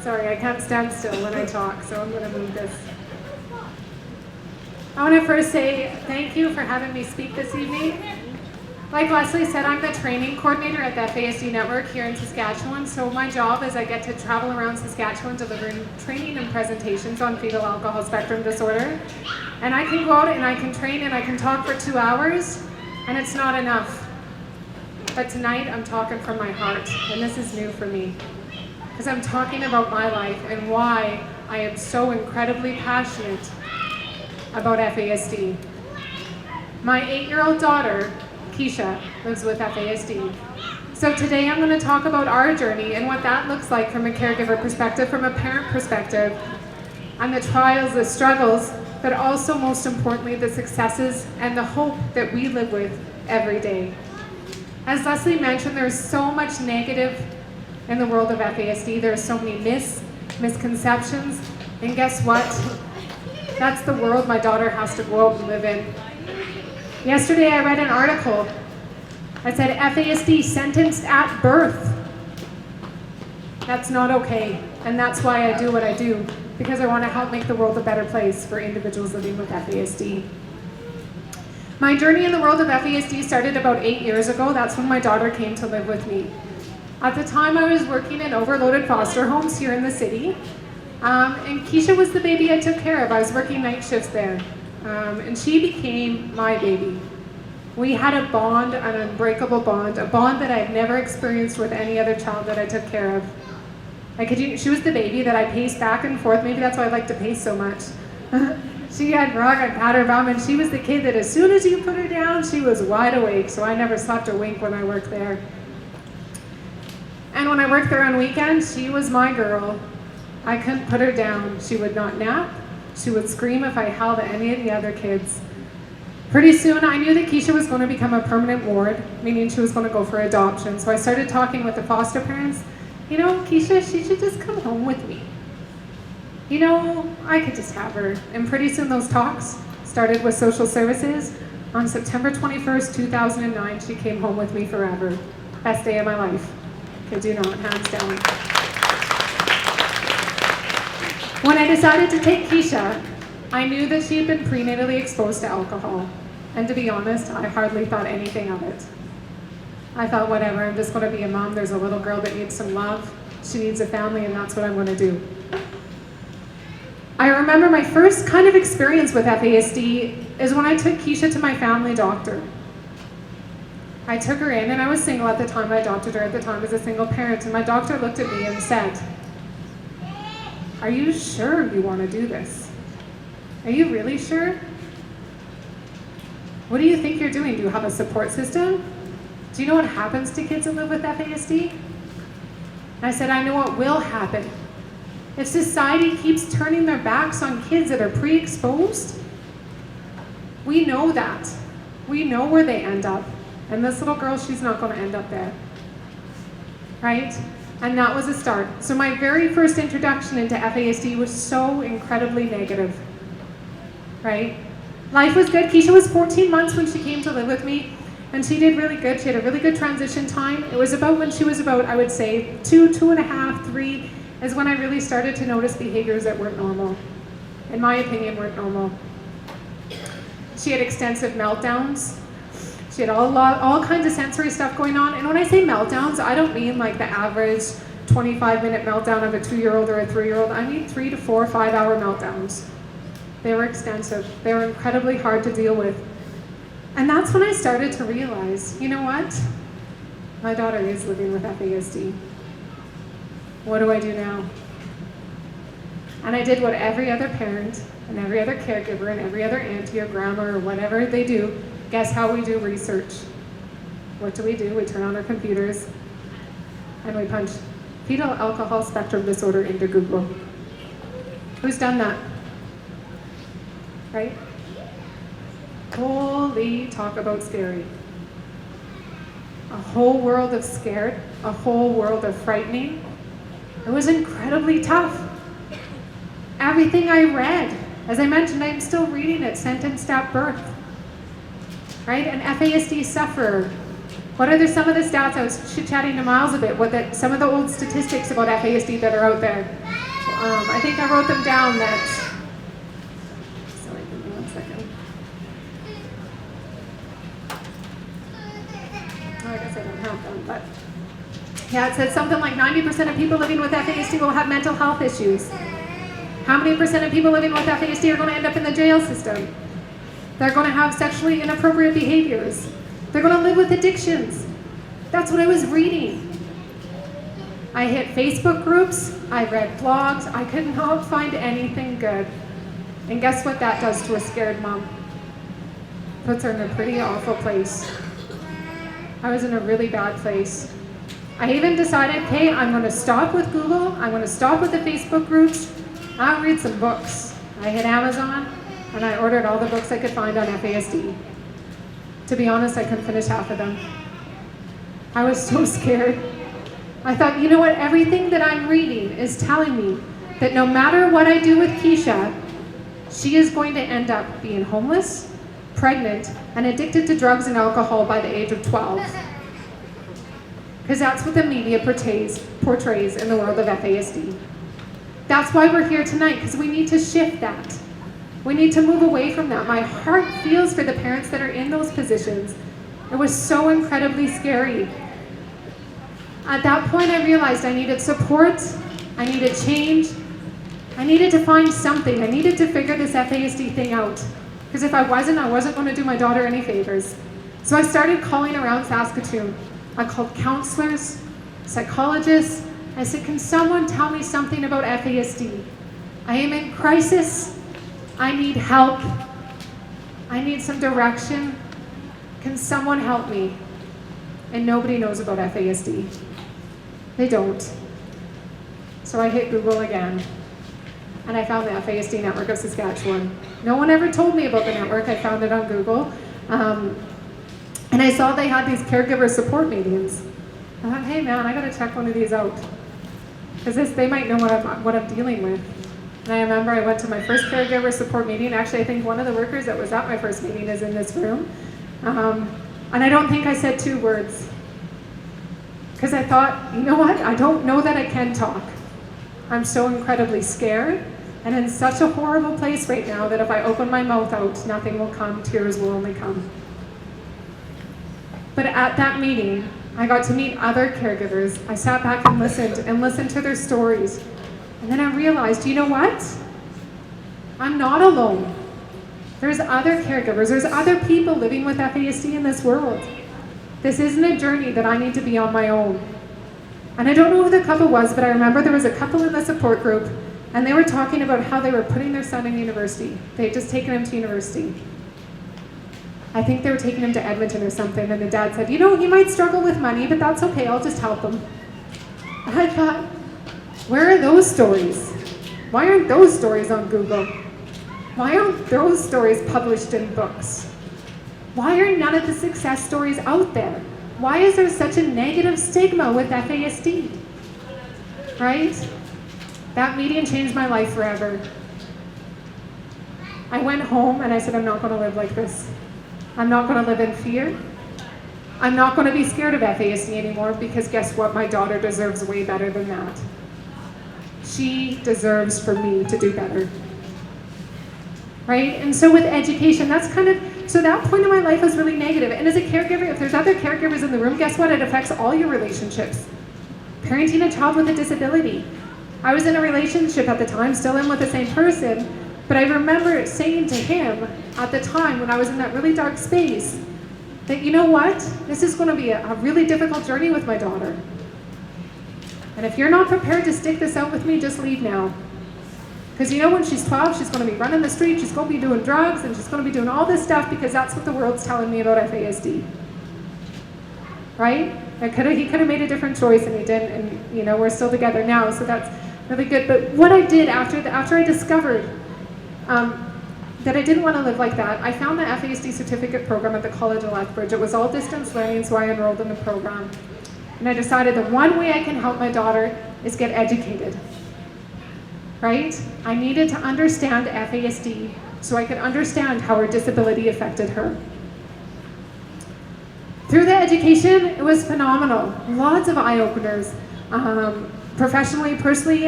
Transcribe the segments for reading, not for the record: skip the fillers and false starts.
Sorry, I can't stand still when I talk, so I'm going to move this. I want to first say thank you for having me speak this evening. Like Leslie said, I'm the training coordinator at the FASD Network here in Saskatchewan, so my job is I get to travel around Saskatchewan delivering training and presentations on fetal alcohol spectrum disorder. And I can go out and I can train and I can talk for 2 hours, and it's not enough. But tonight I'm talking from my heart, and this is new for me, because I'm talking about my life and why I am so incredibly passionate about FASD. My 8-year-old daughter, Keisha, lives with FASD. So today I'm going to talk about our journey and what that looks like from a caregiver perspective, from a parent perspective, and the trials, the struggles, but also most importantly, the successes and the hope that we live with every day. As Leslie mentioned, there's so much negative in the world of FASD. There's so many misconceptions, and guess what? That's the world my daughter has to go out and live in. Yesterday I read an article that said FASD sentenced at birth. That's not okay, and that's why I do what I do, because I want to help make the world a better place for individuals living with FASD. My journey in the world of FASD started about 8 years ago. That's when my daughter came to live with me. At the time I was working in overloaded foster homes here in the city, and Keisha was the baby I took care of. I was working night shifts there. And she became my baby. We had a bond, an unbreakable bond, a bond that I've never experienced with any other child that I took care of. She was the baby that I paced back and forth. Maybe that's why I like to pace so much. She had rock, I'd pat her bum, and she was the kid that as soon as you put her down, she was wide awake, so I never slept a wink when I worked there. And when I worked there on weekends, she was my girl. I couldn't put her down. She would not nap. She would scream if I held any of the other kids. Pretty soon I knew that Keisha was going to become a permanent ward, meaning she was going to go for adoption. So I started talking with the foster parents. You know, Keisha, she should just come home with me. You know, I could just have her. And pretty soon those talks started with social services. On September 21st, 2009, she came home with me forever. Best day of my life. Kid you not, hands down. When I decided to take Keisha, I knew that she had been prenatally exposed to alcohol. And to be honest, I hardly thought anything of it. I thought, whatever, I'm just going to be a mom. There's a little girl that needs some love. She needs a family, and that's what I'm going to do. I remember my first kind of experience with FASD is when I took Keisha to my family doctor. I took her in, and I was single at the time. I adopted her at the time as a single parent, and my doctor looked at me and said, "Are you sure you want to do this? Are you really sure? What do you think you're doing? Do you have a support system? Do you know what happens to kids that live with FASD?" And I said, "I know what will happen. If society keeps turning their backs on kids that are pre-exposed, we know that. We know where they end up. And this little girl, she's not going to end up there." Right? And that was a start. So my very first introduction into FASD was so incredibly negative, right? Life was good. Keisha was 14 months when she came to live with me, and she did really good. She had a really good transition time. It was about when she was about, I would say, 2.5, 3, is when I really started to notice behaviors that weren't normal. In my opinion, weren't normal. She had extensive meltdowns. She had all kinds of sensory stuff going on. And when I say meltdowns, I don't mean like the average 25-minute meltdown of a 2-year-old or a 3-year-old. I mean 3 to 4 5-hour meltdowns. They were extensive. They were incredibly hard to deal with. And that's when I started to realize, you know what? My daughter is living with FASD. What do I do now? And I did what every other parent and every other caregiver and every other auntie or grandma or whatever they do. Guess how we do research? What do? We turn on our computers and we punch fetal alcohol spectrum disorder into Google. Who's done that? Right? Holy, talk about scary. A whole world of scared, a whole world of frightening. It was incredibly tough. Everything I read, as I mentioned, I'm still reading it, sentenced at birth. Right? An FASD sufferer. What are some of the stats? I was chit-chatting to Myles a bit, some of the old statistics about FASD that are out there. I think I wrote them down that, sorry, give me 1 second. I guess I don't have them, but yeah, it said something like 90% of people living with FASD will have mental health issues. How many percent of people living with FASD are going to end up in the jail system? They're going to have sexually inappropriate behaviors. They're going to live with addictions. That's what I was reading. I hit Facebook groups, I read blogs, I could not find anything good. And guess what that does to a scared mom? Puts her in a pretty awful place. I was in a really bad place. I even decided, okay, I'm going to stop with Google, I'm going to stop with the Facebook groups, I'll read some books. I hit Amazon and I ordered all the books I could find on FASD. To be honest, I couldn't finish half of them. I was so scared. I thought, you know what, everything that I'm reading is telling me that no matter what I do with Keisha, she is going to end up being homeless, pregnant, and addicted to drugs and alcohol by the age of 12. Because that's what the media portrays in the world of FASD. That's why we're here tonight, because we need to shift that. We need to move away from that. My heart feels for the parents that are in those positions. It was so incredibly scary. At that point, I realized I needed support, I needed change, I needed to find something. I needed to figure this FASD thing out. Because if I wasn't going to do my daughter any favors. So I started calling around Saskatoon. I called counselors, psychologists. I said, can someone tell me something about FASD? I am in crisis. I need help. I need some direction. Can someone help me? And nobody knows about FASD. They don't. So I hit Google again, and I found the FASD Network of Saskatchewan. No one ever told me about the network. I found it on Google. And I saw they had these caregiver support meetings. I thought, hey man, I gotta check one of these out. Because they might know what I'm dealing with. And I remember I went to my first caregiver support meeting. Actually, I think one of the workers that was at my first meeting is in this room. And I don't think I said 2 words. Because I thought, you know what? I don't know that I can talk. I'm so incredibly scared and in such a horrible place right now that if I open my mouth out, nothing will come, tears will only come. But at that meeting, I got to meet other caregivers. I sat back and listened to their stories. And then I realized, you know what? I'm not alone. There's other caregivers, there's other people living with FASD in this world. This isn't a journey that I need to be on my own. And I don't know who the couple was, but I remember there was a couple in the support group, and they were talking about how they were putting their son in university. They had just taken him to university. I think they were taking him to Edmonton or something, and the dad said, you know, he might struggle with money, but that's okay, I'll just help him. And I thought, where are those stories? Why aren't those stories on Google? Why aren't those stories published in books? Why are none of the success stories out there? Why is there such a negative stigma with FASD? Right? That meeting changed my life forever. I went home and I said, I'm not going to live like this. I'm not going to live in fear. I'm not going to be scared of FASD anymore, because guess what? My daughter deserves way better than that. She deserves for me to do better. Right? And so with education, that's kind of, so that point in my life was really negative. And as a caregiver, if there's other caregivers in the room, guess what? It affects all your relationships. Parenting a child with a disability. I was in a relationship at the time, still in with the same person, but I remember saying to him at the time when I was in that really dark space that, you know what? This is going to be a really difficult journey with my daughter. And if you're not prepared to stick this out with me, just leave now. Because you know, when she's 12, she's going to be running the street, she's going to be doing drugs, and she's going to be doing all this stuff, because that's what the world's telling me about FASD. Right? He could have made a different choice, and he didn't, and you know, we're still together now, so that's really good. But what I did after I discovered that I didn't want to live like that, I found the FASD certificate program at the College of Lethbridge. It was all distance learning, so I enrolled in the program. And I decided the one way I can help my daughter is get educated. Right? I needed to understand FASD so I could understand how her disability affected her. Through the education, it was phenomenal. Lots of eye-openers. Professionally, personally,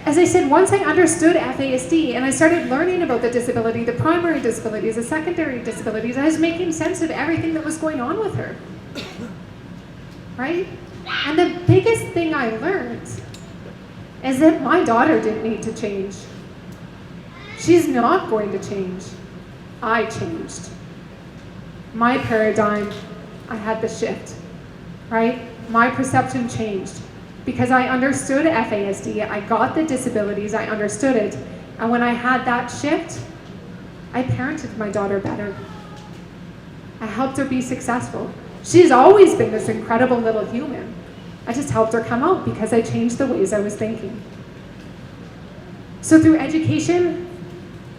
as I said, once I understood FASD and I started learning about the disability, the primary disabilities, the secondary disabilities, I was making sense of everything that was going on with her, right? And the biggest thing I learned is that my daughter didn't need to change. She's not going to change. I changed. My paradigm, I had the shift, right? My perception changed because I understood FASD, I got the disabilities, I understood it, and when I had that shift, I parented my daughter better. I helped her be successful. She's always been this incredible little human. I just helped her come out because I changed the ways I was thinking. So through education,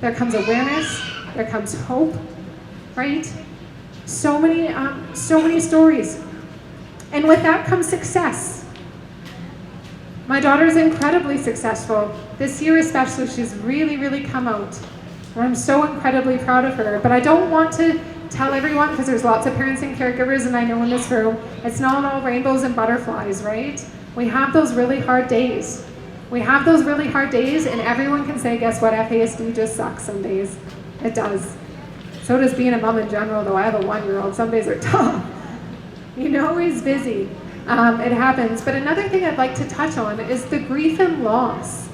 there comes awareness, there comes hope, right? So many stories. And with that comes success. My daughter is incredibly successful. This year especially, she's really, really come out. And I'm so incredibly proud of her. But I don't want to tell everyone, because there's lots of parents and caregivers, and I know in this room, it's not all rainbows and butterflies, right? We have those really hard days. We have those really hard days, and everyone can say, guess what, FASD just sucks some days. It does. So does being a mom in general, though. I have a 1-year-old. Some days are tough. You know, he's busy. It happens. But another thing I'd like to touch on is the grief and loss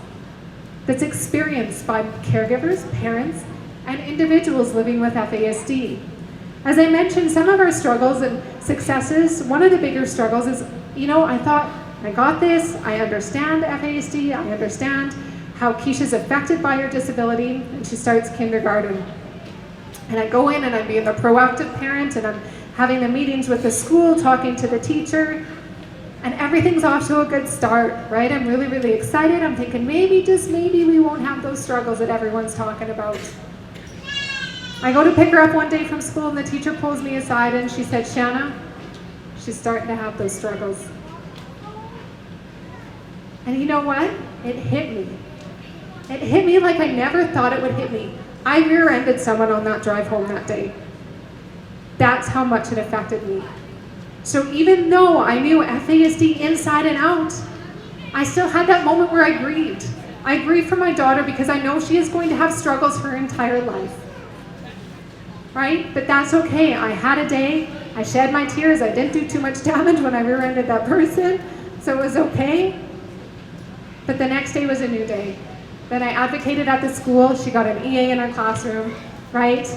that's experienced by caregivers, parents, and individuals living with FASD. As I mentioned, some of our struggles and successes, one of the bigger struggles is, you know, I thought, I got this, I understand FASD, I understand how Keisha's affected by her disability, and she starts kindergarten. And I go in and I'm being the proactive parent, and I'm having the meetings with the school, talking to the teacher, and everything's off to a good start, right? I'm really, really excited. I'm thinking maybe, just maybe, we won't have those struggles that everyone's talking about. I go to pick her up one day from school, and the teacher pulls me aside and she said, Shana, she's starting to have those struggles. And you know what? It hit me. It hit me like I never thought it would hit me. I rear-ended someone on that drive home that day. That's how much it affected me. So even though I knew FASD inside and out, I still had that moment where I grieved. I grieved for my daughter because I know she is going to have struggles for her entire life. Right? But that's okay. I had a day. I shed my tears. I didn't do too much damage when I rear-ended that person, so it was okay. But the next day was a new day. Then I advocated at the school. She got an EA in her classroom, right?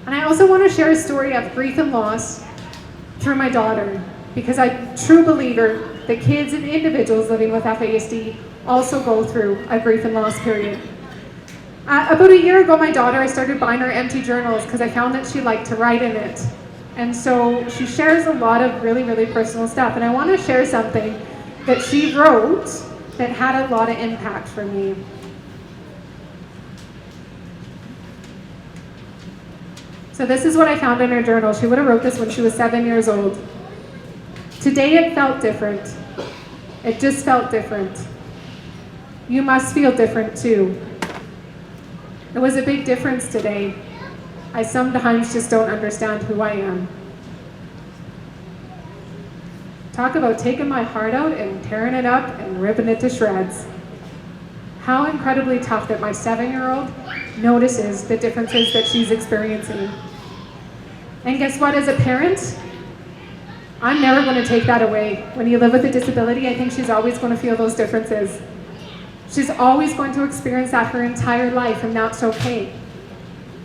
And I also want to share a story of grief and loss through my daughter, because I'm a true believer that kids and individuals living with FASD also go through a grief and loss period. About a year ago, my daughter, I started buying her empty journals because I found that she liked to write in it. And so she shares a lot of really, really personal stuff. And I want to share something that she wrote that had a lot of impact for me. So this is what I found in her journal. She would have wrote this when she was 7 years old. Today it felt different. It just felt different. You must feel different too. It was a big difference today. I sometimes just don't understand who I am. Talk about taking my heart out and tearing it up and ripping it to shreds. How incredibly tough that my 7-year-old notices the differences that she's experiencing. And guess what, as a parent, I'm never going to take that away. When you live with a disability, I think she's always going to feel those differences. She's always going to experience that her entire life, and that's okay.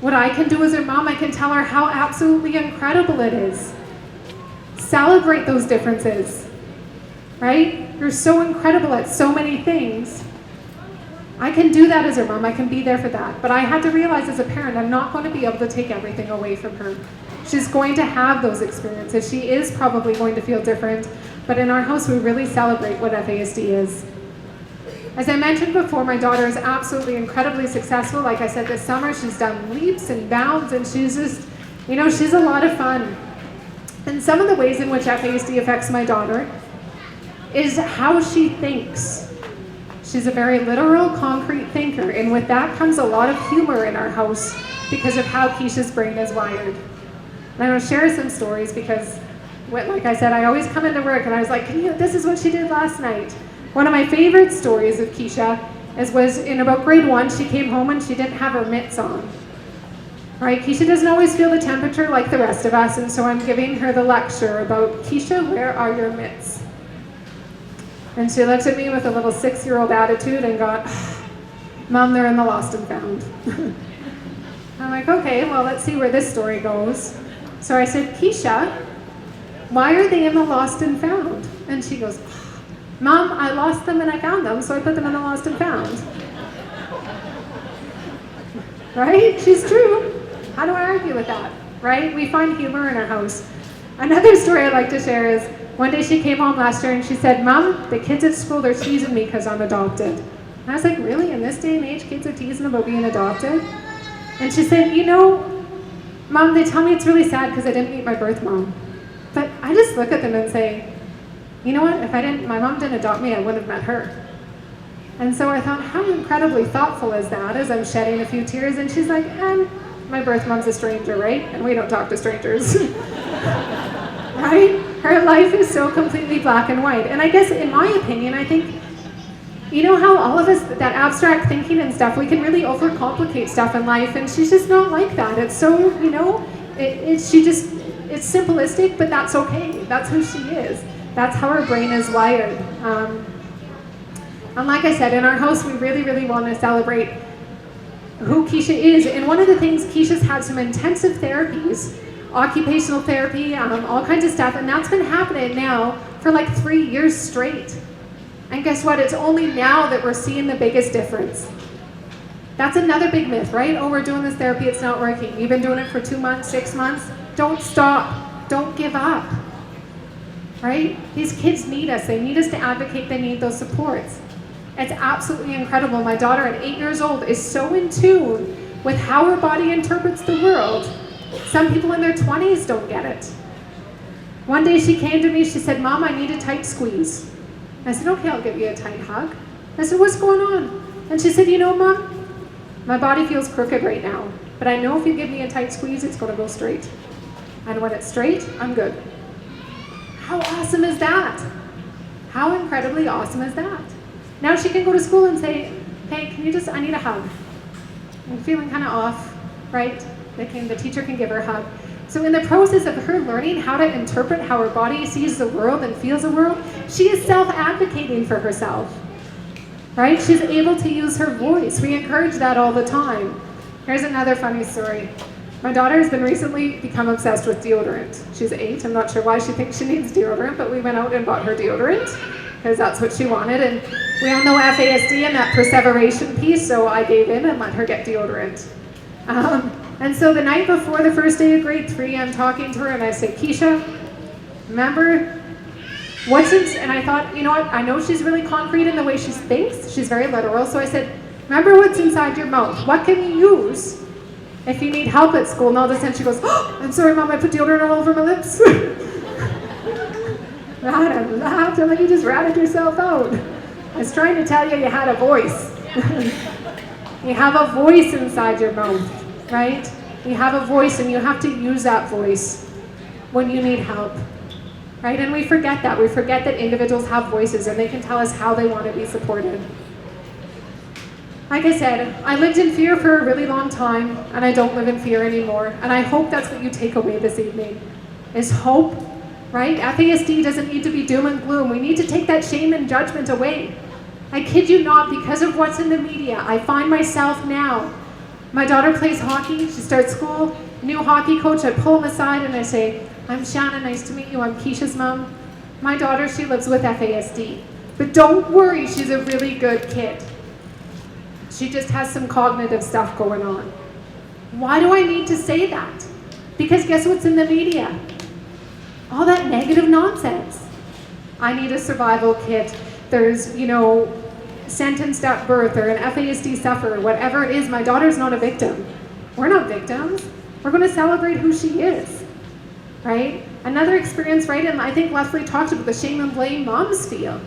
What I can do as her mom, I can tell her how absolutely incredible it is. Celebrate those differences, right? You're so incredible at so many things. I can do that as her mom, I can be there for that. But I had to realize as a parent, I'm not going to be able to take everything away from her. She's going to have those experiences. She is probably going to feel different, but in our house, we really celebrate what FASD is. As I mentioned before, my daughter is absolutely incredibly successful. Like I said, this summer, she's done leaps and bounds, and she's just, you know, she's a lot of fun. And some of the ways in which FASD affects my daughter is how she thinks. She's a very literal, concrete thinker, and with that comes a lot of humor in our house because of how Keisha's brain is wired. And I'm going to share some stories because, like I said, I always come into work and I was like, this is what she did last night. One of my favorite stories of Keisha was in about grade 1, she came home and she didn't have her mitts on. Right? Keisha doesn't always feel the temperature like the rest of us, and so I'm giving her the lecture about, Keisha, where are your mitts? And she looked at me with a little 6-year-old attitude and got, Mom, they're in the lost and found. I'm like, okay, well, let's see where this story goes. So I said, Keisha, why are they in the lost and found? And she goes, Mom, I lost them and I found them, so I put them in the lost and found. Right? She's true. How do I argue with that? Right? We find humor in our house. Another story I'd like to share is, one day she came home last year and she said, Mom, the kids at school, they're teasing me because I'm adopted. And I was like, really? In this day and age, kids are teasing about being adopted? And she said, you know, Mom, they tell me it's really sad because I didn't meet my birth mom. But I just look at them and say, you know what? If my mom didn't adopt me, I wouldn't have met her. And so I thought, how incredibly thoughtful is that, as I'm shedding a few tears. And she's like, my birth mom's a stranger, right? And we don't talk to strangers. Right? Her life is so completely black and white. And I guess, in my opinion, I think, you know how all of us, that abstract thinking and stuff, we can really overcomplicate stuff in life, and she's just not like that. It's so, you know, it's simplistic, but that's okay. That's who she is. That's how her brain is wired. And like I said, in our house, we really, really want to celebrate who Keisha is. And one of the things, Keisha's had some intensive therapies, occupational therapy, all kinds of stuff, and that's been happening now for like 3 years straight. And guess what? It's only now that we're seeing the biggest difference. That's another big myth, right? Oh, we're doing this therapy, it's not working. You've been doing it for 2 months, 6 months. Don't stop. Don't give up. Right? These kids need us. They need us to advocate. They need those supports. It's absolutely incredible. My daughter at 8 years old is so in tune with how her body interprets the world. Some people in their 20s don't get it. One day she came to me, she said, Mom, I need a tight squeeze. I said, okay, I'll give you a tight hug. I said, what's going on? And she said, you know, Mom, my body feels crooked right now, but I know if you give me a tight squeeze, it's going to go straight. And when it's straight, I'm good. How awesome is that? How incredibly awesome is that? Now she can go to school and say, hey, I need a hug. I'm feeling kind of off, right? The teacher can give her a hug. So in the process of her learning how to interpret how her body sees the world and feels the world, she is self-advocating for herself, right? She's able to use her voice. We encourage that all the time. Here's another funny story. My daughter has been recently become obsessed with deodorant. She's 8. I'm not sure why she thinks she needs deodorant, but we went out and bought her deodorant because that's what she wanted. And we all know FASD and that perseveration piece, so I gave in and let her get deodorant. And so the night before the first day of grade 3, I'm talking to her and I say, Keisha, remember what's in, and I thought, you know what, I know she's really concrete in the way she thinks. She's very literal. So I said, remember what's inside your mouth. What can you use if you need help at school? And all of a sudden she goes, oh, I'm sorry, Mom, I put deodorant all over my lips. I laughed. I'm like, you just ratted yourself out. I was trying to tell you you had a voice. You have a voice inside your mouth. Right? You have a voice and you have to use that voice when you need help. Right? And we forget that. We forget that individuals have voices and they can tell us how they want to be supported. Like I said, I lived in fear for a really long time and I don't live in fear anymore. And I hope that's what you take away this evening, is hope. Right? FASD doesn't need to be doom and gloom. We need to take that shame and judgment away. I kid you not, because of what's in the media, I find myself now. My daughter plays hockey, she starts school, new hockey coach, I pull him aside and I say, I'm Shana, nice to meet you, I'm Keisha's mom. My daughter, she lives with FASD. But don't worry, she's a really good kid. She just has some cognitive stuff going on. Why do I need to say that? Because guess what's in the media? All that negative nonsense. I need a survival kit. There's, you know, sentenced at birth or an FASD sufferer, whatever it is. My daughter's not a victim. We're not victims. We're going to celebrate who she is, right? Another experience, right? And I think Leslie talked about the shame and blame moms feel.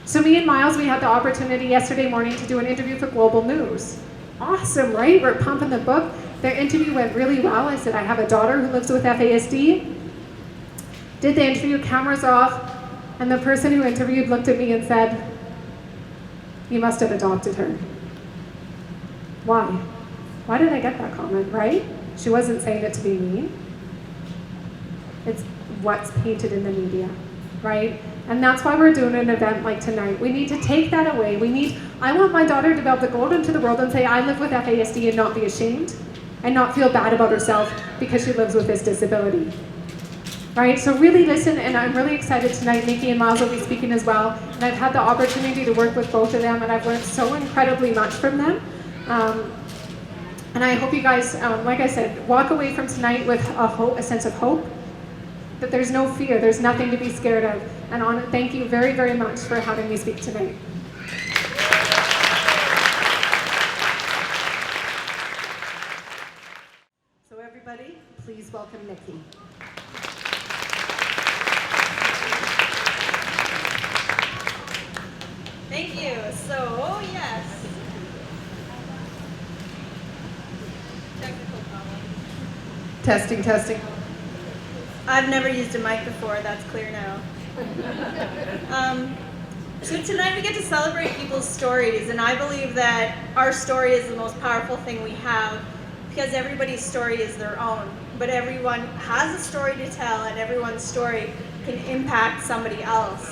So me and Myles, we had the opportunity yesterday morning to do an interview for Global News. Awesome, right? We're pumping the book. Their interview went really well. I said, I have a daughter who lives with FASD. Did the interview, cameras off. And the person who interviewed looked at me and said, "You must have adopted her." Why? Why did I get that comment, right? She wasn't saying it to be mean. It's what's painted in the media, right? And that's why we're doing an event like tonight. We need to take that away. I want my daughter to be able to go out into the world and say, I live with FASD, and not be ashamed and not feel bad about herself because she lives with this disability. Right, so really listen, and I'm really excited tonight. Nikki and Myles will be speaking as well, and I've had the opportunity to work with both of them, and I've learned so incredibly much from them. And I hope you guys, like I said, walk away from tonight with a sense of hope, that there's no fear, there's nothing to be scared of. And thank you very, very much for having me speak tonight. So everybody, please welcome Nikki. Thank you. So, yes. Technical problem. Testing. I've never used a mic before, that's clear now. So tonight we get to celebrate people's stories, and I believe that our story is the most powerful thing we have, because everybody's story is their own. But everyone has a story to tell, and everyone's story can impact somebody else.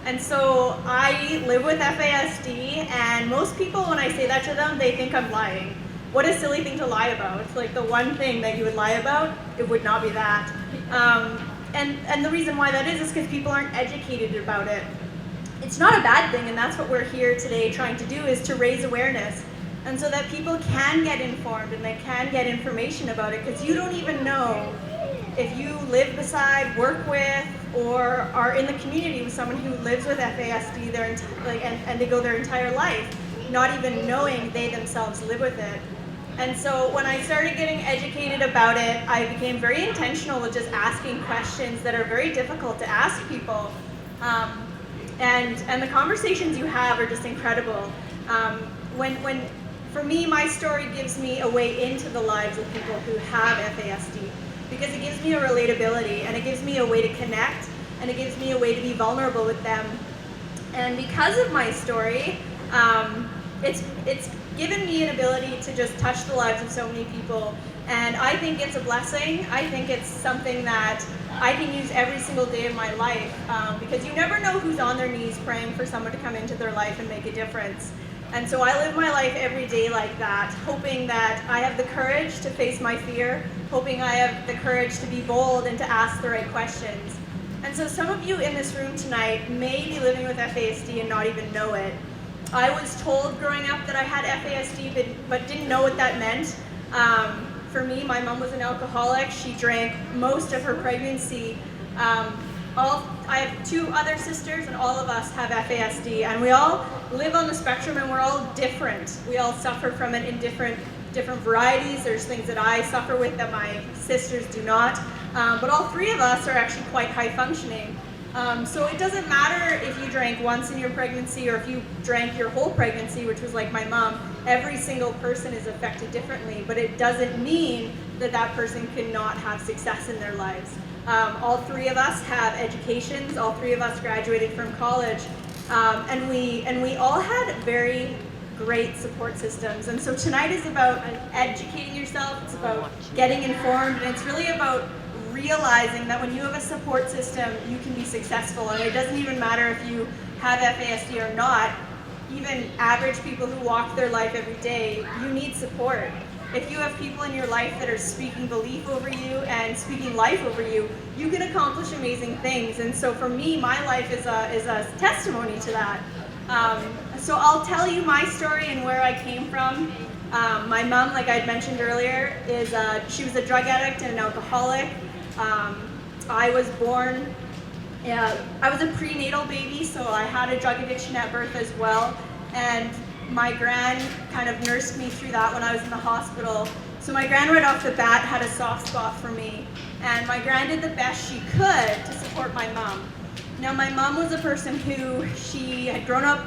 And so I live with FASD, and most people, when I say that to them, they think I'm lying. What a silly thing to lie about. It's like the one thing that you would lie about, it would not be that. And the reason why that is because people aren't educated about it. It's not a bad thing, and that's what we're here today trying to do, is to raise awareness. And so that people can get informed and they can get information about it, because you don't even know if you live beside, work with, or are in the community with someone who lives with FASD and they go their entire life not even knowing they themselves live with it. And so when I started getting educated about it, I became very intentional with just asking questions that are very difficult to ask people. And the conversations you have are just incredible. For me, my story gives me a way into the lives of people who have FASD, because it gives me a relatability, and it gives me a way to connect, and it gives me a way to be vulnerable with them. And because of my story, it's given me an ability to just touch the lives of so many people, and I think it's a blessing. I think it's something that I can use every single day of my life, because you never know who's on their knees praying for someone to come into their life and make a difference. And so I live my life every day like that, hoping that I have the courage to face my fear, hoping I have the courage to be bold and to ask the right questions. And so some of you in this room tonight may be living with FASD and not even know it. I was told growing up that I had FASD, but didn't know what that meant. For me, my mom was an alcoholic. She drank most of her pregnancy. I have two other sisters, and all of us have FASD, and we all live on the spectrum, and we're all different. We all suffer from it in different varieties. There's things that I suffer with that my sisters do not, but all three of us are actually quite high functioning. So it doesn't matter if you drank once in your pregnancy or if you drank your whole pregnancy, which was like my mom. Every single person is affected differently, but it doesn't mean that that person cannot have success in their lives. All three of us have educations. All three of us graduated from college, and we all had very great support systems. And so tonight is about educating yourself. It's about getting informed, and it's really about realizing that when you have a support system, you can be successful. And it doesn't even matter if you have FASD or not. Even average people who walk their life every day, you need support. If you have people in your life that are speaking belief over you and speaking life over you, you can accomplish amazing things. And so for me, my life is a testimony to that. So I'll tell you my story and where I came from. My mom, like I had mentioned earlier, she was a drug addict and an alcoholic. I was born, I was a prenatal baby, so I had a drug addiction at birth as well. And my gran kind of nursed me through that when I was in the hospital. So my gran right off the bat had a soft spot for me. And my gran did the best she could to support my mom. Now my mom was a person who, she had grown up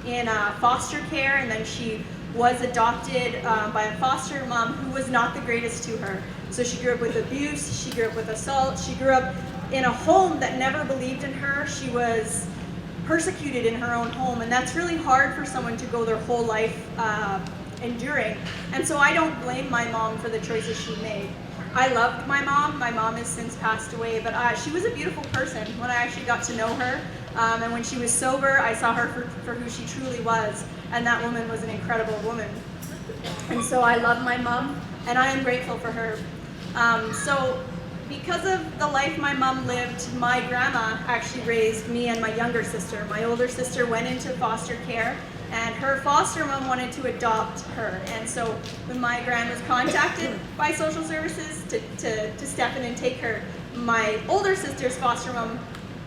in foster care, and then she was adopted by a foster mom who was not the greatest to her. So she grew up with abuse, she grew up with assault, she grew up in a home that never believed in her. She was persecuted in her own home, and that's really hard for someone to go their whole life enduring. And so I don't blame my mom for the choices she made. I loved my mom. My mom has since passed away, but she was a beautiful person when I actually got to know her. And when she was sober, I saw her for who she truly was, and that woman was an incredible woman. And so I love my mom, and I am grateful for her. So because of the life my mom lived, my grandma actually raised me and my younger sister. My older sister went into foster care, and her foster mom wanted to adopt her. And so when my gran was contacted by social services to step in and take her, my older sister's foster mom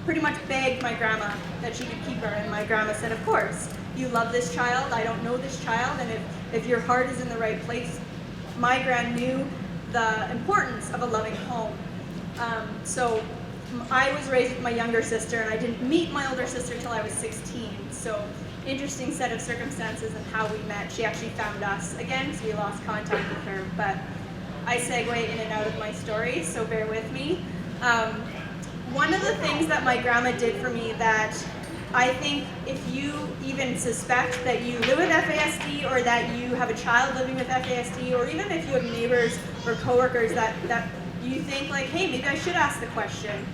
pretty much begged my grandma that she could keep her. And my grandma said, of course, you love this child, I don't know this child, and if your heart is in the right place. My gran knew the importance of a loving home. So I was raised with my younger sister, and I didn't meet my older sister until I was 16. So interesting set of circumstances and how we met. She actually found us again, so we lost contact with her. But I segue in and out of my story, so bear with me. One of the things that my grandma did for me that I think if you even suspect that you live with FASD or that you have a child living with FASD, or even if you have neighbors or coworkers that you think like, hey, maybe I should ask the question,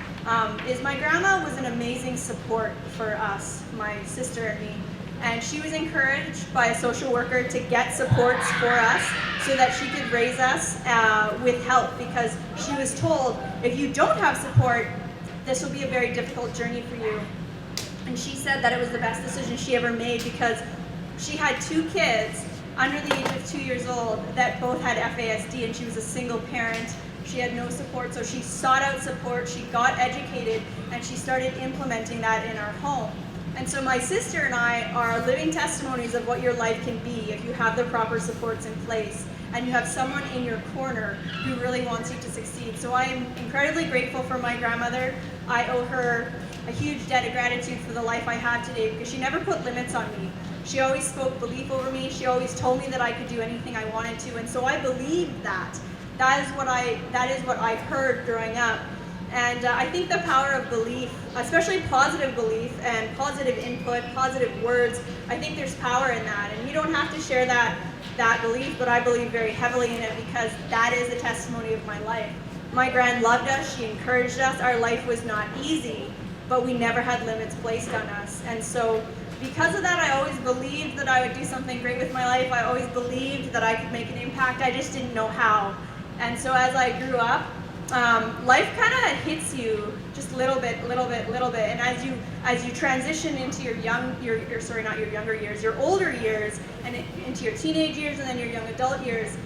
is my grandma was an amazing support for us, my sister and me. And she was encouraged by a social worker to get supports for us so that she could raise us with help, because she was told, if you don't have support, this will be a very difficult journey for you. And she said that it was the best decision she ever made, because she had 2 kids under the age of 2 years old that both had FASD, and she was a single parent. She had no support, so she sought out support, she got educated, and she started implementing that in our home. And so my sister and I are living testimonies of what your life can be if you have the proper supports in place and you have someone in your corner who really wants you to succeed. So I am incredibly grateful for my grandmother. I owe her a huge debt of gratitude for the life I have today, because she never put limits on me. She always spoke belief over me. She always told me that I could do anything I wanted to, and so I believed that. That is what I heard growing up. And I think the power of belief, especially positive belief and positive input, positive words, I think there's power in that. And you don't have to share that belief, but I believe very heavily in it, because that is a testimony of my life. My gran loved us, she encouraged us. Our life was not easy, but we never had limits placed on us. And so because of that, I always believed that I would do something great with my life. I always believed that I could make an impact. I just didn't know how. And so as I grew up, life kind of hits you just little bit, and as you transition into your older years, and into your teenage years, and then your young adult years,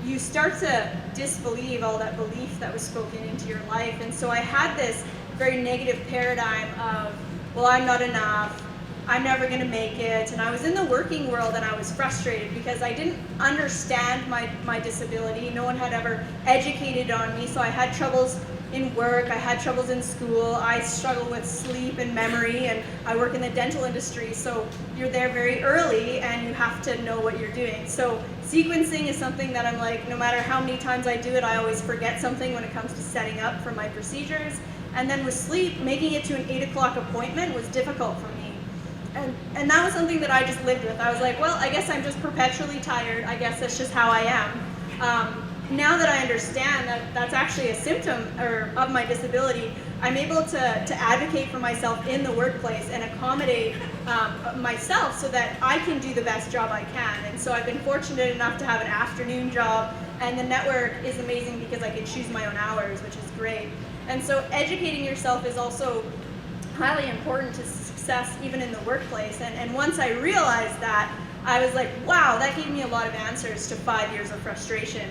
you start to disbelieve all that belief that was spoken into your life. And so I had this very negative paradigm of, well, I'm not enough, I'm never going to make it. And I was in the working world, and I was frustrated because I didn't understand my disability. No one had ever educated on me, so I had troubles in work, I had troubles in school, I struggle with sleep and memory, and I work in the dental industry, so you're there very early and you have to know what you're doing. So sequencing is something that I'm like, no matter how many times I do it, I always forget something when it comes to setting up for my procedures. And then with sleep, making it to an 8 o'clock appointment was difficult for me. And that was something that I just lived with. I was like, well, I guess I'm just perpetually tired. I guess that's just how I am. Now that I understand that that's actually a symptom of my disability, I'm able to advocate for myself in the workplace and accommodate myself so that I can do the best job I can. And so I've been fortunate enough to have an afternoon job, and the network is amazing because I can choose my own hours, which is great. And so educating yourself is also highly important to success even in the workplace. And once I realized that, I was like, wow, that gave me a lot of answers to 5 years of frustration.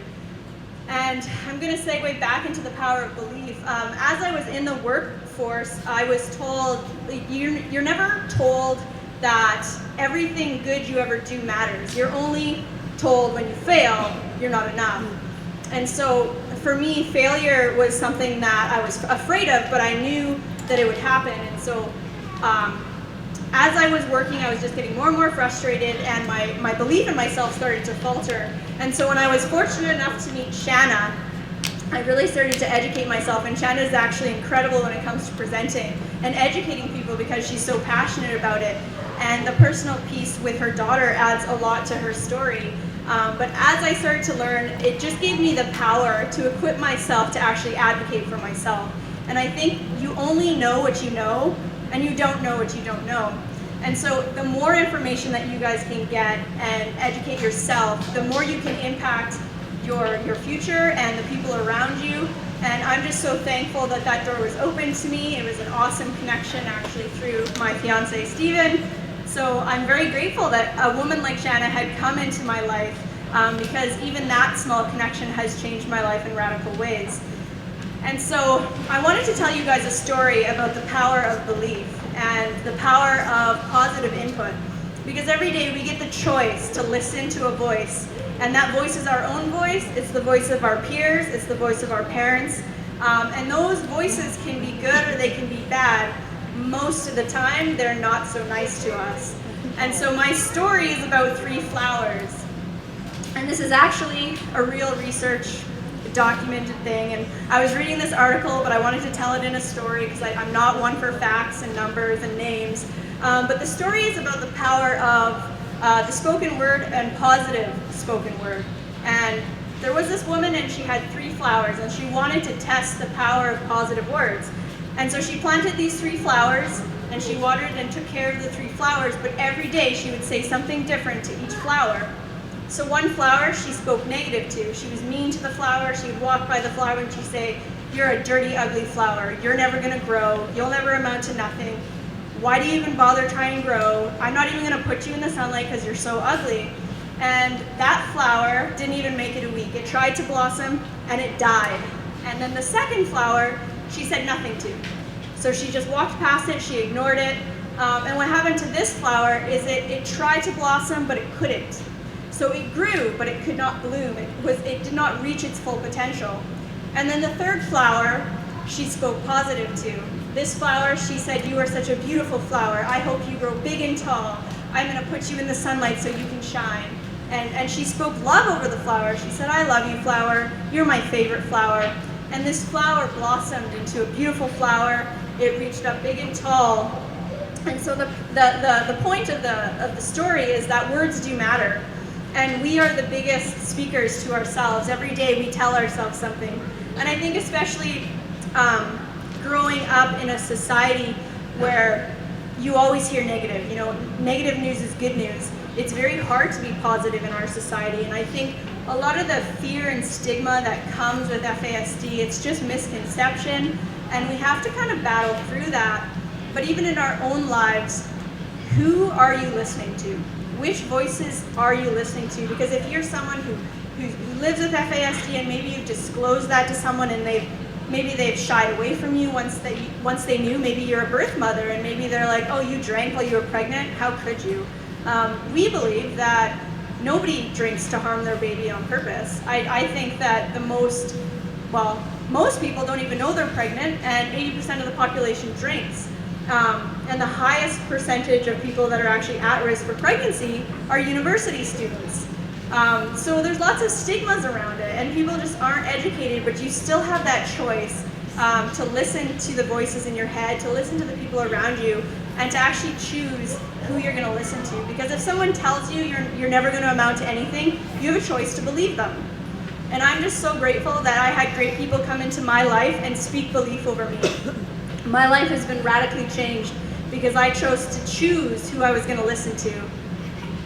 And I'm going to segue back into the power of belief. As I was in the workforce, I was told, you're never told that everything good you ever do matters. You're only told when you fail, you're not enough. And so for me, failure was something that I was afraid of, but I knew that it would happen. And so as I was working, I was just getting more and more frustrated, and my belief in myself started to falter. And so when I was fortunate enough to meet Shana, I really started to educate myself, and Shana is actually incredible when it comes to presenting and educating people because she's so passionate about it. And the personal piece with her daughter adds a lot to her story. But as I started to learn, it just gave me the power to equip myself to actually advocate for myself. And I think you only know what you know, and you don't know what you don't know. And so the more information that you guys can get and educate yourself, the more you can impact your future and the people around you. And I'm just so thankful that that door was open to me. It was an awesome connection actually through my fiance, Steven. So I'm very grateful that a woman like Shana had come into my life because even that small connection has changed my life in radical ways. And so I wanted to tell you guys a story about the power of belief and the power of positive input. Because every day we get the choice to listen to a voice. And that voice is our own voice, it's the voice of our peers, it's the voice of our parents. And those voices can be good or they can be bad. Most of the time, they're not so nice to us. And so my story is about 3 flowers. And this is actually a real research documented thing. And I was reading this article, but I wanted to tell it in a story because I'm not one for facts and numbers and names. But the story is about the power of the spoken word and positive spoken word. And there was this woman and she had 3 flowers and she wanted to test the power of positive words. And so she planted these 3 flowers and she watered and took care of the 3 flowers, but every day she would say something different to each flower. So one flower she spoke negative to. She was mean to the flower. She would walk by the flower and she'd say, "You're a dirty, ugly flower. You're never gonna grow. You'll never amount to nothing. Why do you even bother trying to grow? I'm not even gonna put you in the sunlight because you're so ugly." And that flower didn't even make it a week. It tried to blossom and it died. And then the second flower, she said nothing to. So she just walked past it, she ignored it. And what happened to this flower is it tried to blossom, but it couldn't. So it grew, but it could not bloom. It did not reach its full potential. And then the third flower, she spoke positive to. This flower, she said, "You are such a beautiful flower. I hope you grow big and tall. I'm gonna put you in the sunlight so you can shine." And she spoke love over the flower. She said, "I love you, flower. You're my favorite flower." And this flower blossomed into a beautiful flower. It reached up big and tall. And so the point of the story is that words do matter. And we are the biggest speakers to ourselves. Every day we tell ourselves something. And I think especially growing up in a society where you always hear negative, negative news is good news. It's very hard to be positive in our society. And I think a lot of the fear and stigma that comes with FASD, it's just misconception. And we have to kind of battle through that. But even in our own lives, who are you listening to? Which voices are you listening to? Because if you're someone who lives with FASD and maybe you've disclosed that to someone and maybe they've shied away from you once they knew, maybe you're a birth mother and maybe they're like, "Oh, you drank while you were pregnant? How could you?" We believe that nobody drinks to harm their baby on purpose. I think that most people don't even know they're pregnant, and 80% of the population drinks. And the highest percentage of people that are actually at risk for pregnancy are university students. So there's lots of stigmas around it, and people just aren't educated, but you still have that choice to listen to the voices in your head, to listen to the people around you, and to actually choose who you're going to listen to. Because if someone tells you you're never going to amount to anything, you have a choice to believe them. And I'm just so grateful that I had great people come into my life and speak belief over me. My life has been radically changed because I chose to choose who I was going to listen to.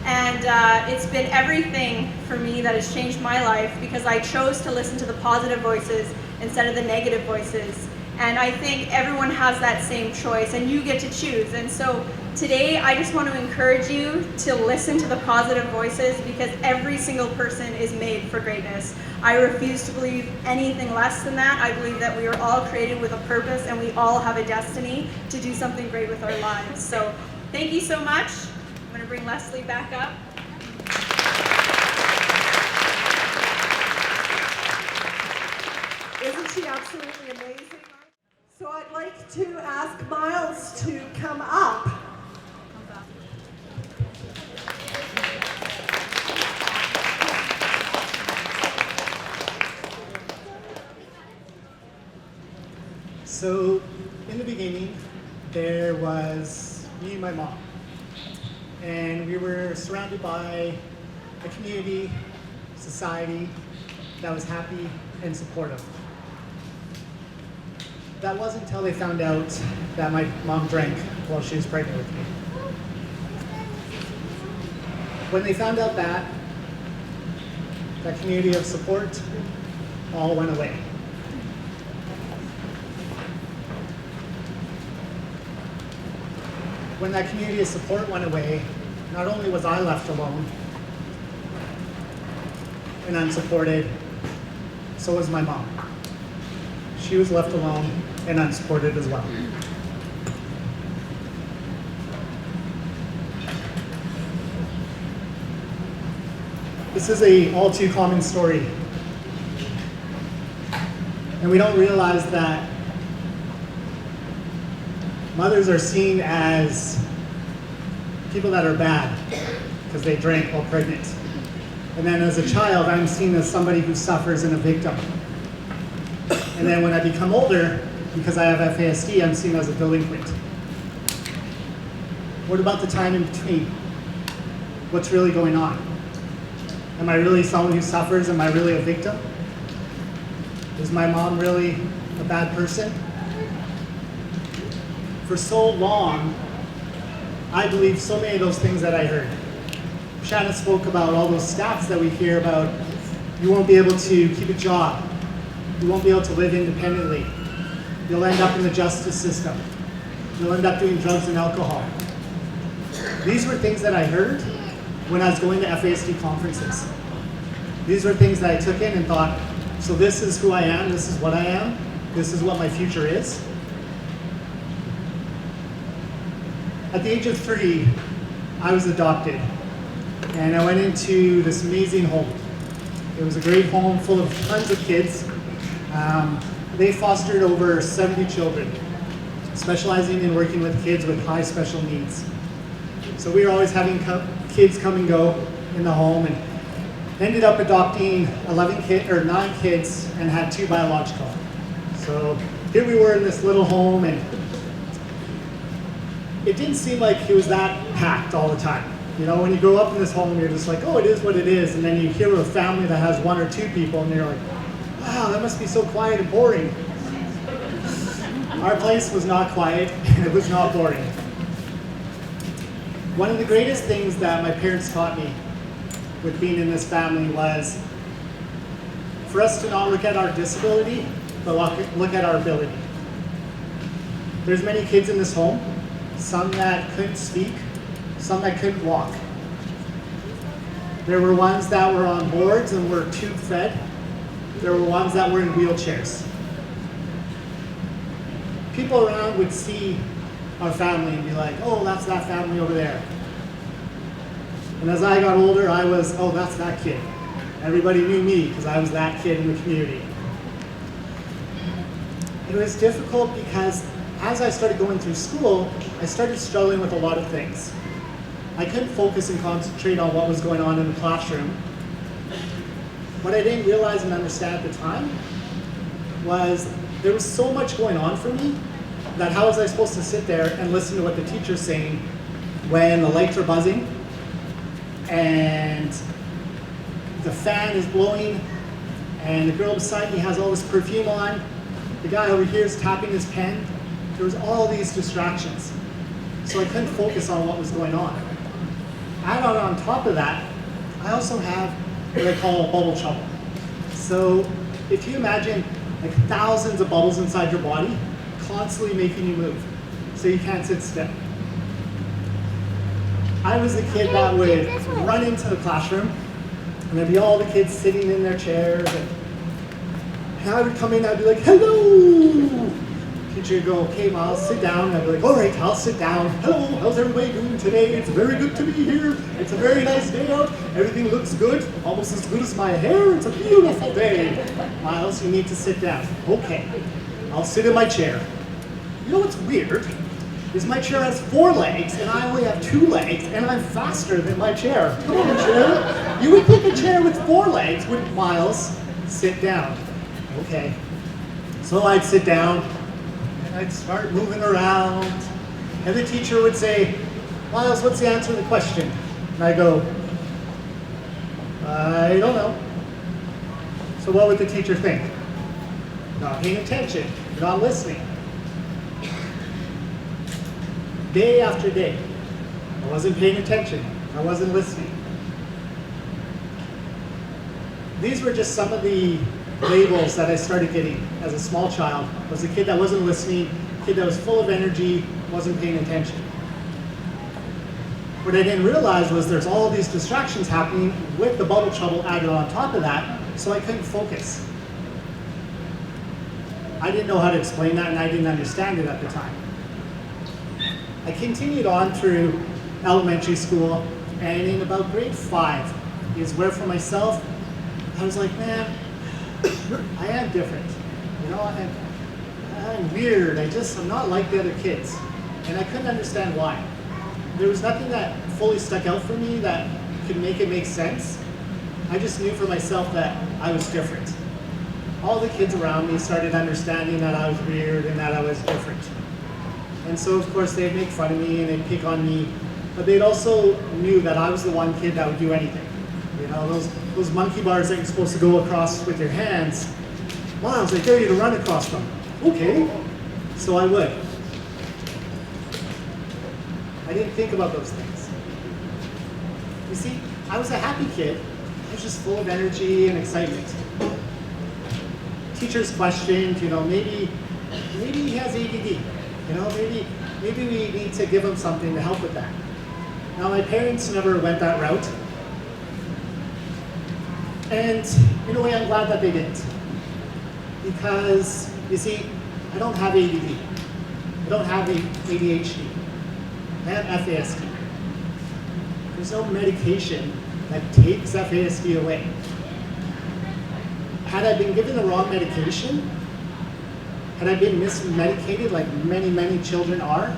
And it's been everything for me that has changed my life because I chose to listen to the positive voices instead of the negative voices. And I think everyone has that same choice and you get to choose. And so today I just want to encourage you to listen to the positive voices because every single person is made for greatness. I refuse to believe anything less than that. I believe that we are all created with a purpose and we all have a destiny to do something great with our lives. So thank you so much. I'm going to bring Leslie back up. Isn't she absolutely amazing? So I'd like to ask Myles to come up. So in the beginning, there was me and my mom. And we were surrounded by a community, society that was happy and supportive. That wasn't until they found out that my mom drank while she was pregnant with me. When they found out that community of support all went away. When that community of support went away, not only was I left alone and unsupported, so was my mom. She was left alone and unsupported as well. This is a all too common story. And we don't realize that mothers are seen as people that are bad because they drank while pregnant. And then as a child, I'm seen as somebody who suffers and a victim. And then when I become older, because I have FASD, I'm seen as a delinquent. What about the time in between? What's really going on? Am I really someone who suffers? Am I really a victim? Is my mom really a bad person? For so long, I believed so many of those things that I heard. Shana spoke about all those stats that we hear about. You won't be able to keep a job. You won't be able to live independently. You'll end up in the justice system. You'll end up doing drugs and alcohol. These were things that I heard when I was going to FASD conferences. These were things that I took in and thought, so this is who I am, this is what I am, this is what my future is. At the age of 3, I was adopted, and I went into this amazing home. It was a great home full of tons of kids. They fostered over 70 children, specializing in working with kids with high special needs. So we were always having kids come and go in the home, and ended up adopting 9 kids and had 2 biological. So here we were in this little home, and it didn't seem like it was that packed all the time. You know, when you grow up in this home, you're just like, oh, it is what it is. And then you hear of a family that has 1 or 2 people, and you're like, wow, that must be so quiet and boring. Our place was not quiet, and it was not boring. One of the greatest things that my parents taught me with being in this family was for us to not look at our disability, but look at our ability. There's many kids in this home, some that couldn't speak, some that couldn't walk. There were ones that were on boards and were tube fed. There were ones that were in wheelchairs. People around would see our family and be like, oh, that's that family over there. And as I got older, I was, oh, that's that kid. Everybody knew me because I was that kid in the community. It was difficult because as I started going through school, I started struggling with a lot of things. I couldn't focus and concentrate on what was going on in the classroom. What I didn't realize and understand at the time was there was so much going on for me that how was I supposed to sit there and listen to what the teacher's saying when the lights are buzzing and the fan is blowing and the girl beside me has all this perfume on, the guy over here is tapping his pen. There was all these distractions. So I couldn't focus on what was going on. Add on top of that, I also have what I call bubble trouble. So if you imagine like thousands of bubbles inside your body, constantly making you move, so you can't sit still. I was the kid that would run into the classroom, and there'd be all the kids sitting in their chairs, and I would come in, I'd be like, hello! Teacher would go, okay, Myles, sit down. And I'd be like, all right, I'll sit down. Hello, how's everybody doing today? It's very good to be here. It's a very nice day out. Everything looks good, almost as good as my hair. It's a beautiful day. Myles, you need to sit down. Okay, I'll sit in my chair. You know what's weird? Is my chair has 4 legs, and I only have 2 legs, and I'm faster than my chair. Come on, chair. You would think a chair with 4 legs would, Myles, sit down. Okay. So I'd sit down, I'd start moving around, and the teacher would say, Myles, what's the answer to the question? And I go, I don't know. So what would the teacher think? Not paying attention, not listening. Day after day, I wasn't paying attention, I wasn't listening. These were just some of the labels that I started getting as a small child. I was a kid that wasn't listening, a kid that was full of energy, wasn't paying attention. What I didn't realize was there's all these distractions happening with the bubble trouble added on top of that, so I couldn't focus. I didn't know how to explain that, and I didn't understand it at the time. I continued on through elementary school, and in about grade 5 is where for myself, I was like, man, I am different. You know, I'm weird. I'm not like the other kids. And I couldn't understand why. There was nothing that fully stuck out for me that could make it make sense. I just knew for myself that I was different. All the kids around me started understanding that I was weird and that I was different. And so, of course, they'd make fun of me and they'd pick on me, but they'd also knew that I was the one kid that would do anything. You know, those monkey bars that you're supposed to go across with your hands, Myles, I dare you to run across them. Okay, so I would. I didn't think about those things. You see, I was a happy kid. I was just full of energy and excitement. Teachers questioned, you know, maybe he has ADD. You know, maybe we need to give him something to help with that. Now, my parents never went that route. And in a way, I'm glad that they didn't. Because, you see, I don't have ADD. I don't have ADHD. I have FASD. There's no medication that takes FASD away. Had I been given the wrong medication, had I been mismedicated like many, many children are,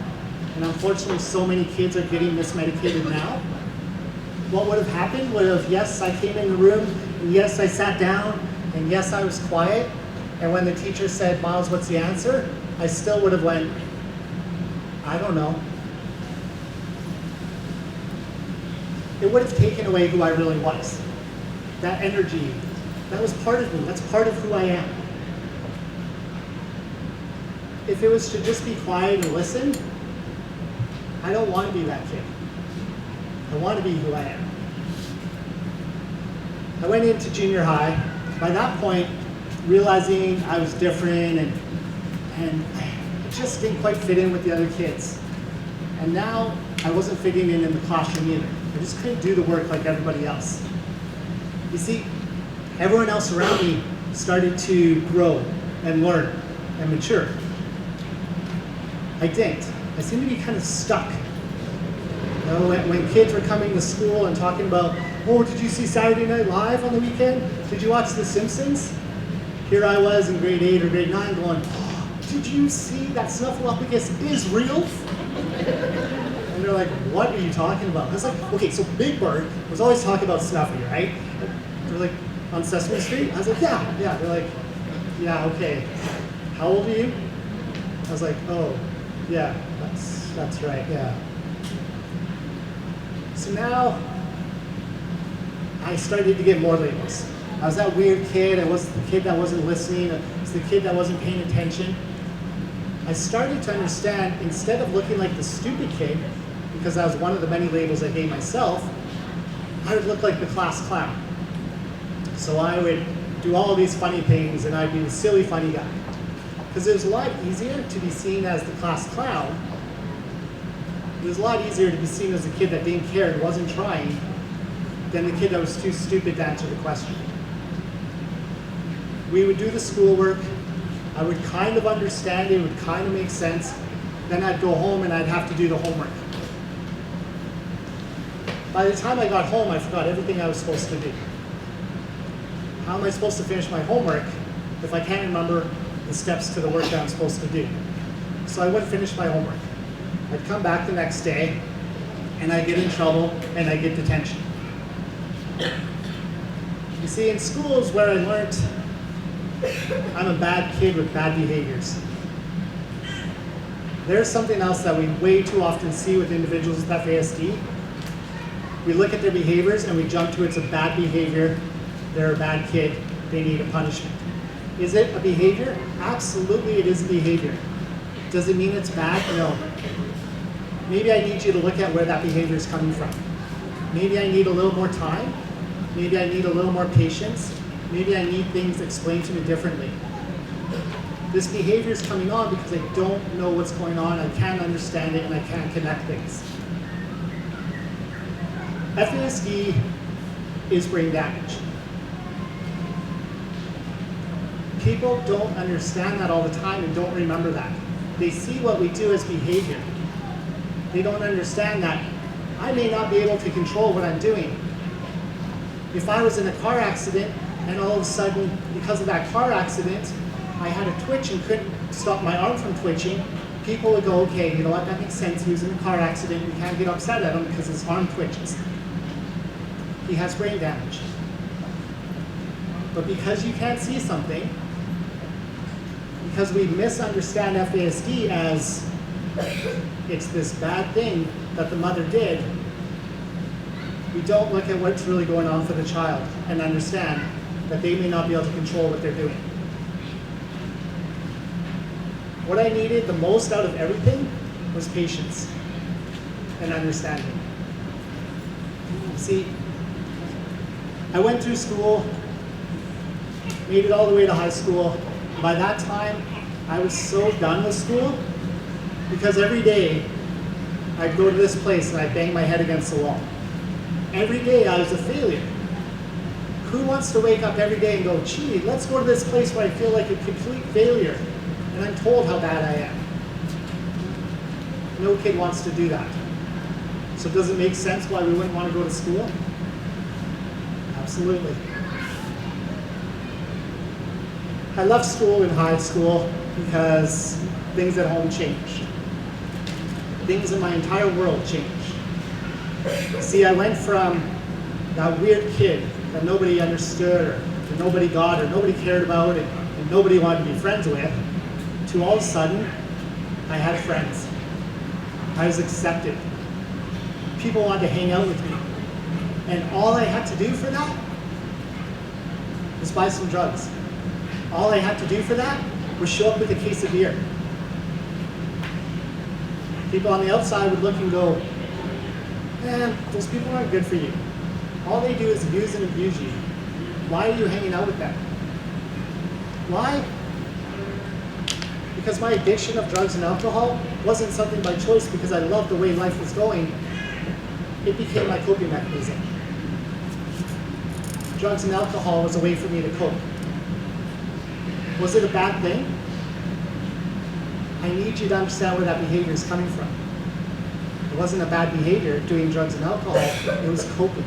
and unfortunately so many kids are getting mismedicated now, what would have happened would have, yes, I came in the room, and yes, I sat down, and yes, I was quiet, and when the teacher said, Myles, what's the answer? I still would have went, I don't know. It would have taken away who I really was. That energy, that was part of me, that's part of who I am. If it was to just be quiet and listen, I don't want to be that kid. I want to be who I am. I went into junior high. By that point, realizing I was different and I just didn't quite fit in with the other kids. And now I wasn't fitting in the classroom either. I just couldn't do the work like everybody else. You see, everyone else around me started to grow and learn and mature. I didn't. I seemed to be kind of stuck. You know, when kids were coming to school and talking about, oh, did you see Saturday Night Live on the weekend? Did you watch The Simpsons? Here I was in grade 8 or grade 9 going, oh, did you see that Snuffleupagus is real? And they're like, what are you talking about? I was like, okay, so Big Bird was always talking about Snuffy, right? They're like, on Sesame Street? I was like, yeah. They're like, yeah, okay. How old are you? I was like, oh, yeah, that's right, yeah. So now, I started to get more labels. I was that weird kid, I was the kid that wasn't listening, I was the kid that wasn't paying attention. I started to understand, instead of looking like the stupid kid, because that was one of the many labels I gave myself, I would look like the class clown. So I would do all these funny things and I'd be the silly funny guy. Because it was a lot easier to be seen as the class clown. It was a lot easier to be seen as a kid that didn't care and wasn't trying than the kid that was too stupid to answer the question. We would do the schoolwork. I would kind of understand it, would kind of make sense. Then I'd go home and I'd have to do the homework. By the time I got home, I forgot everything I was supposed to do. How am I supposed to finish my homework if I can't remember the steps to the work that I'm supposed to do? So I wouldn't finish my homework. I'd come back the next day, and I'd get in trouble, and I'd get detention. You see, in school is where I learned I'm a bad kid with bad behaviors. There's something else that we way too often see with individuals with FASD. We look at their behaviors and we jump to it's a bad behavior, they're a bad kid, they need a punishment. Is it a behavior? Absolutely it is a behavior. Does it mean it's bad? No. Maybe I need you to look at where that behavior is coming from. Maybe I need a little more time. Maybe I need a little more patience. Maybe I need things explained to me differently. This behavior is coming on because I don't know what's going on, I can't understand it, and I can't connect things. FASD is brain damage. People don't understand that all the time and don't remember that. They see what we do as behavior. They don't understand that I may not be able to control what I'm doing. If I was in a car accident and all of a sudden, because of that car accident, I had a twitch and couldn't stop my arm from twitching, people would go, okay, you know what, that makes sense. He was in a car accident. We can't get upset at him because his arm twitches. He has brain damage. But because you can't see something, because we misunderstand FASD as it's this bad thing that the mother did, we don't look at what's really going on for the child and understand that they may not be able to control what they're doing. What I needed the most out of everything was patience and understanding. See, I went through school, made it all the way to high school. By that time, I was so done with school because every day I'd go to this place and I'd bang my head against the wall. Every day I was a failure. Who wants to wake up every day and go, gee, let's go to this place where I feel like a complete failure and I'm told how bad I am? No kid wants to do that. So does it make sense why we wouldn't want to go to school? Absolutely. I left school in high school because things at home changed. Things in my entire world changed. See, I went from that weird kid that nobody understood or that nobody got or nobody cared about and nobody wanted to be friends with, to all of a sudden, I had friends. I was accepted. People wanted to hang out with me. And all I had to do for that was buy some drugs. All I had to do for that was show up with a case of beer. People on the outside would look and go, man, those people aren't good for you. All they do is use and abuse you. Why are you hanging out with them? Why? Because my addiction of drugs and alcohol wasn't something by choice because I loved the way life was going. It became my coping mechanism. Drugs and alcohol was a way for me to cope. Was it a bad thing? I need you to understand where that behavior is coming from. It wasn't a bad behavior, doing drugs and alcohol, it was coping.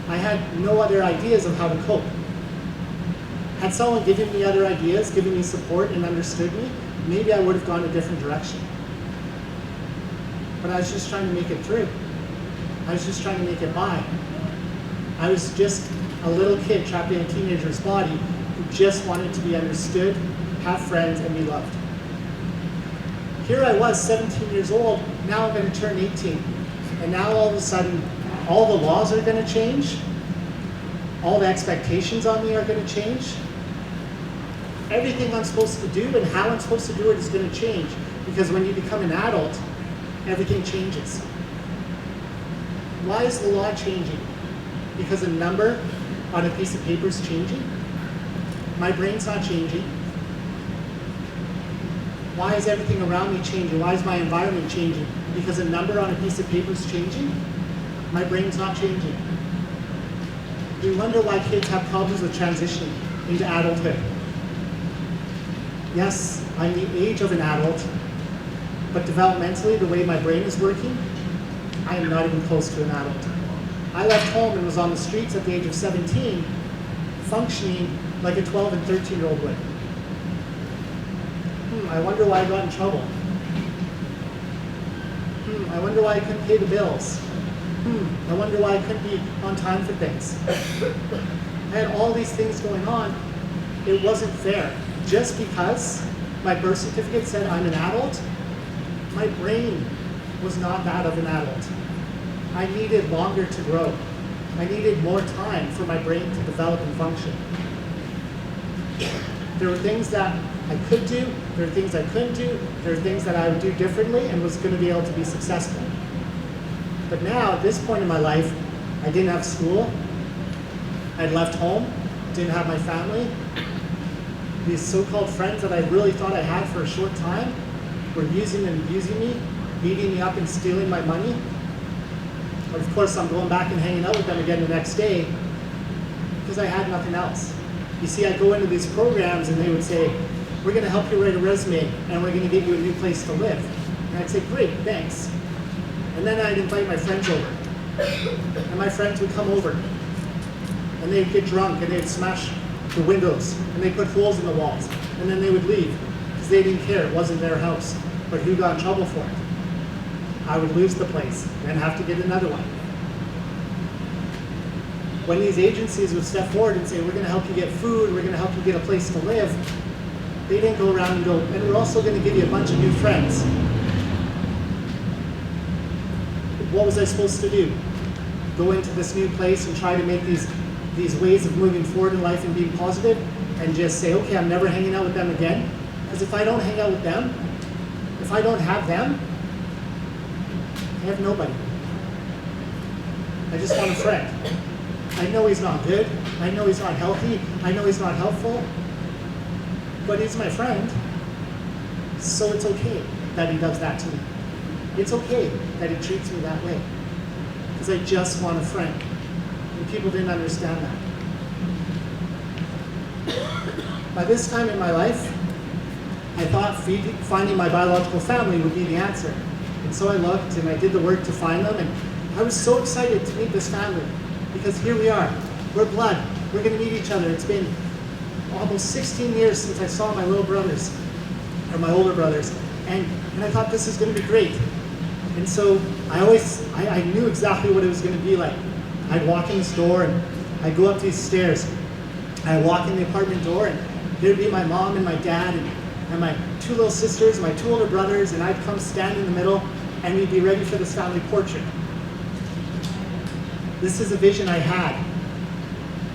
I had no other ideas of how to cope. Had someone given me other ideas, given me support and understood me, maybe I would have gone a different direction. But I was just trying to make it through. I was just trying to make it by. I was just a little kid trapped in a teenager's body who just wanted to be understood, have friends, and be loved. Here I was, 17 years old, now I'm going to turn 18. And now all of a sudden, all the laws are going to change. All the expectations on me are going to change. Everything I'm supposed to do and how I'm supposed to do it is going to change. Because when you become an adult, everything changes. Why is the law changing? Because a number on a piece of paper is changing? My brain's not changing. Why is everything around me changing? Why is my environment changing? Because a number on a piece of paper is changing? My brain's not changing. We wonder why kids have problems with transitioning into adulthood. Yes, I'm the age of an adult, but developmentally, the way my brain is working, I am not even close to an adult. I left home and was on the streets at the age of 17, functioning like a 12 and 13-year-old would. I wonder why I got in trouble. I wonder why I couldn't pay the bills. I wonder why I couldn't be on time for things. I had all these things going on. It wasn't fair. Just because My birth certificate said I'm an adult. My brain was not that of an adult. I needed longer to grow. I needed more time for my brain to develop and function. There were things that I could do, there were things I couldn't do, there were things that I would do differently and was going to be able to be successful. But now, at this point in my life, I didn't have school, I'd left home, didn't have my family. These so-called friends that I really thought I had for a short time were using and abusing me, beating me up and stealing my money. But of course, I'm going back and hanging out with them again the next day because I had nothing else. You see, I'd go into these programs and they would say, we're going to help you write a resume and we're going to get you a new place to live. And I'd say, great, thanks. And then I'd invite my friends over. And my friends would come over. And they'd get drunk and they'd smash the windows and they'd put holes in the walls. And then they would leave because they didn't care. It wasn't their house. But who got in trouble for it? I would lose the place and have to get another one. When these agencies would step forward and say, we're going to help you get food, we're going to help you get a place to live, they didn't go around and go, and we're also going to give you a bunch of new friends. What was I supposed to do? Go into this new place and try to make these ways of moving forward in life and being positive and just say, okay, I'm never hanging out with them again? Because if I don't hang out with them, if I don't have them, I have nobody. I just want a friend. I know he's not good. I know he's not healthy. I know he's not helpful. But he's my friend. So it's okay that he does that to me. It's okay that he treats me that way. Because I just want a friend. And people didn't understand that. By this time in my life, I thought finding my biological family would be the answer. And so I looked and I did the work to find them, and I was so excited to meet this family because here we are. We're blood. We're going to meet each other. It's been almost 16 years since I saw my little brothers, or my older brothers, and I thought this is going to be great. And so I knew exactly what it was going to be like. I'd walk in this door and I'd go up these stairs. I'd walk in the apartment door and there'd be my mom and my dad and my two little sisters, my two older brothers, and I'd come stand in the middle and we'd be ready for this family portrait. This is a vision I had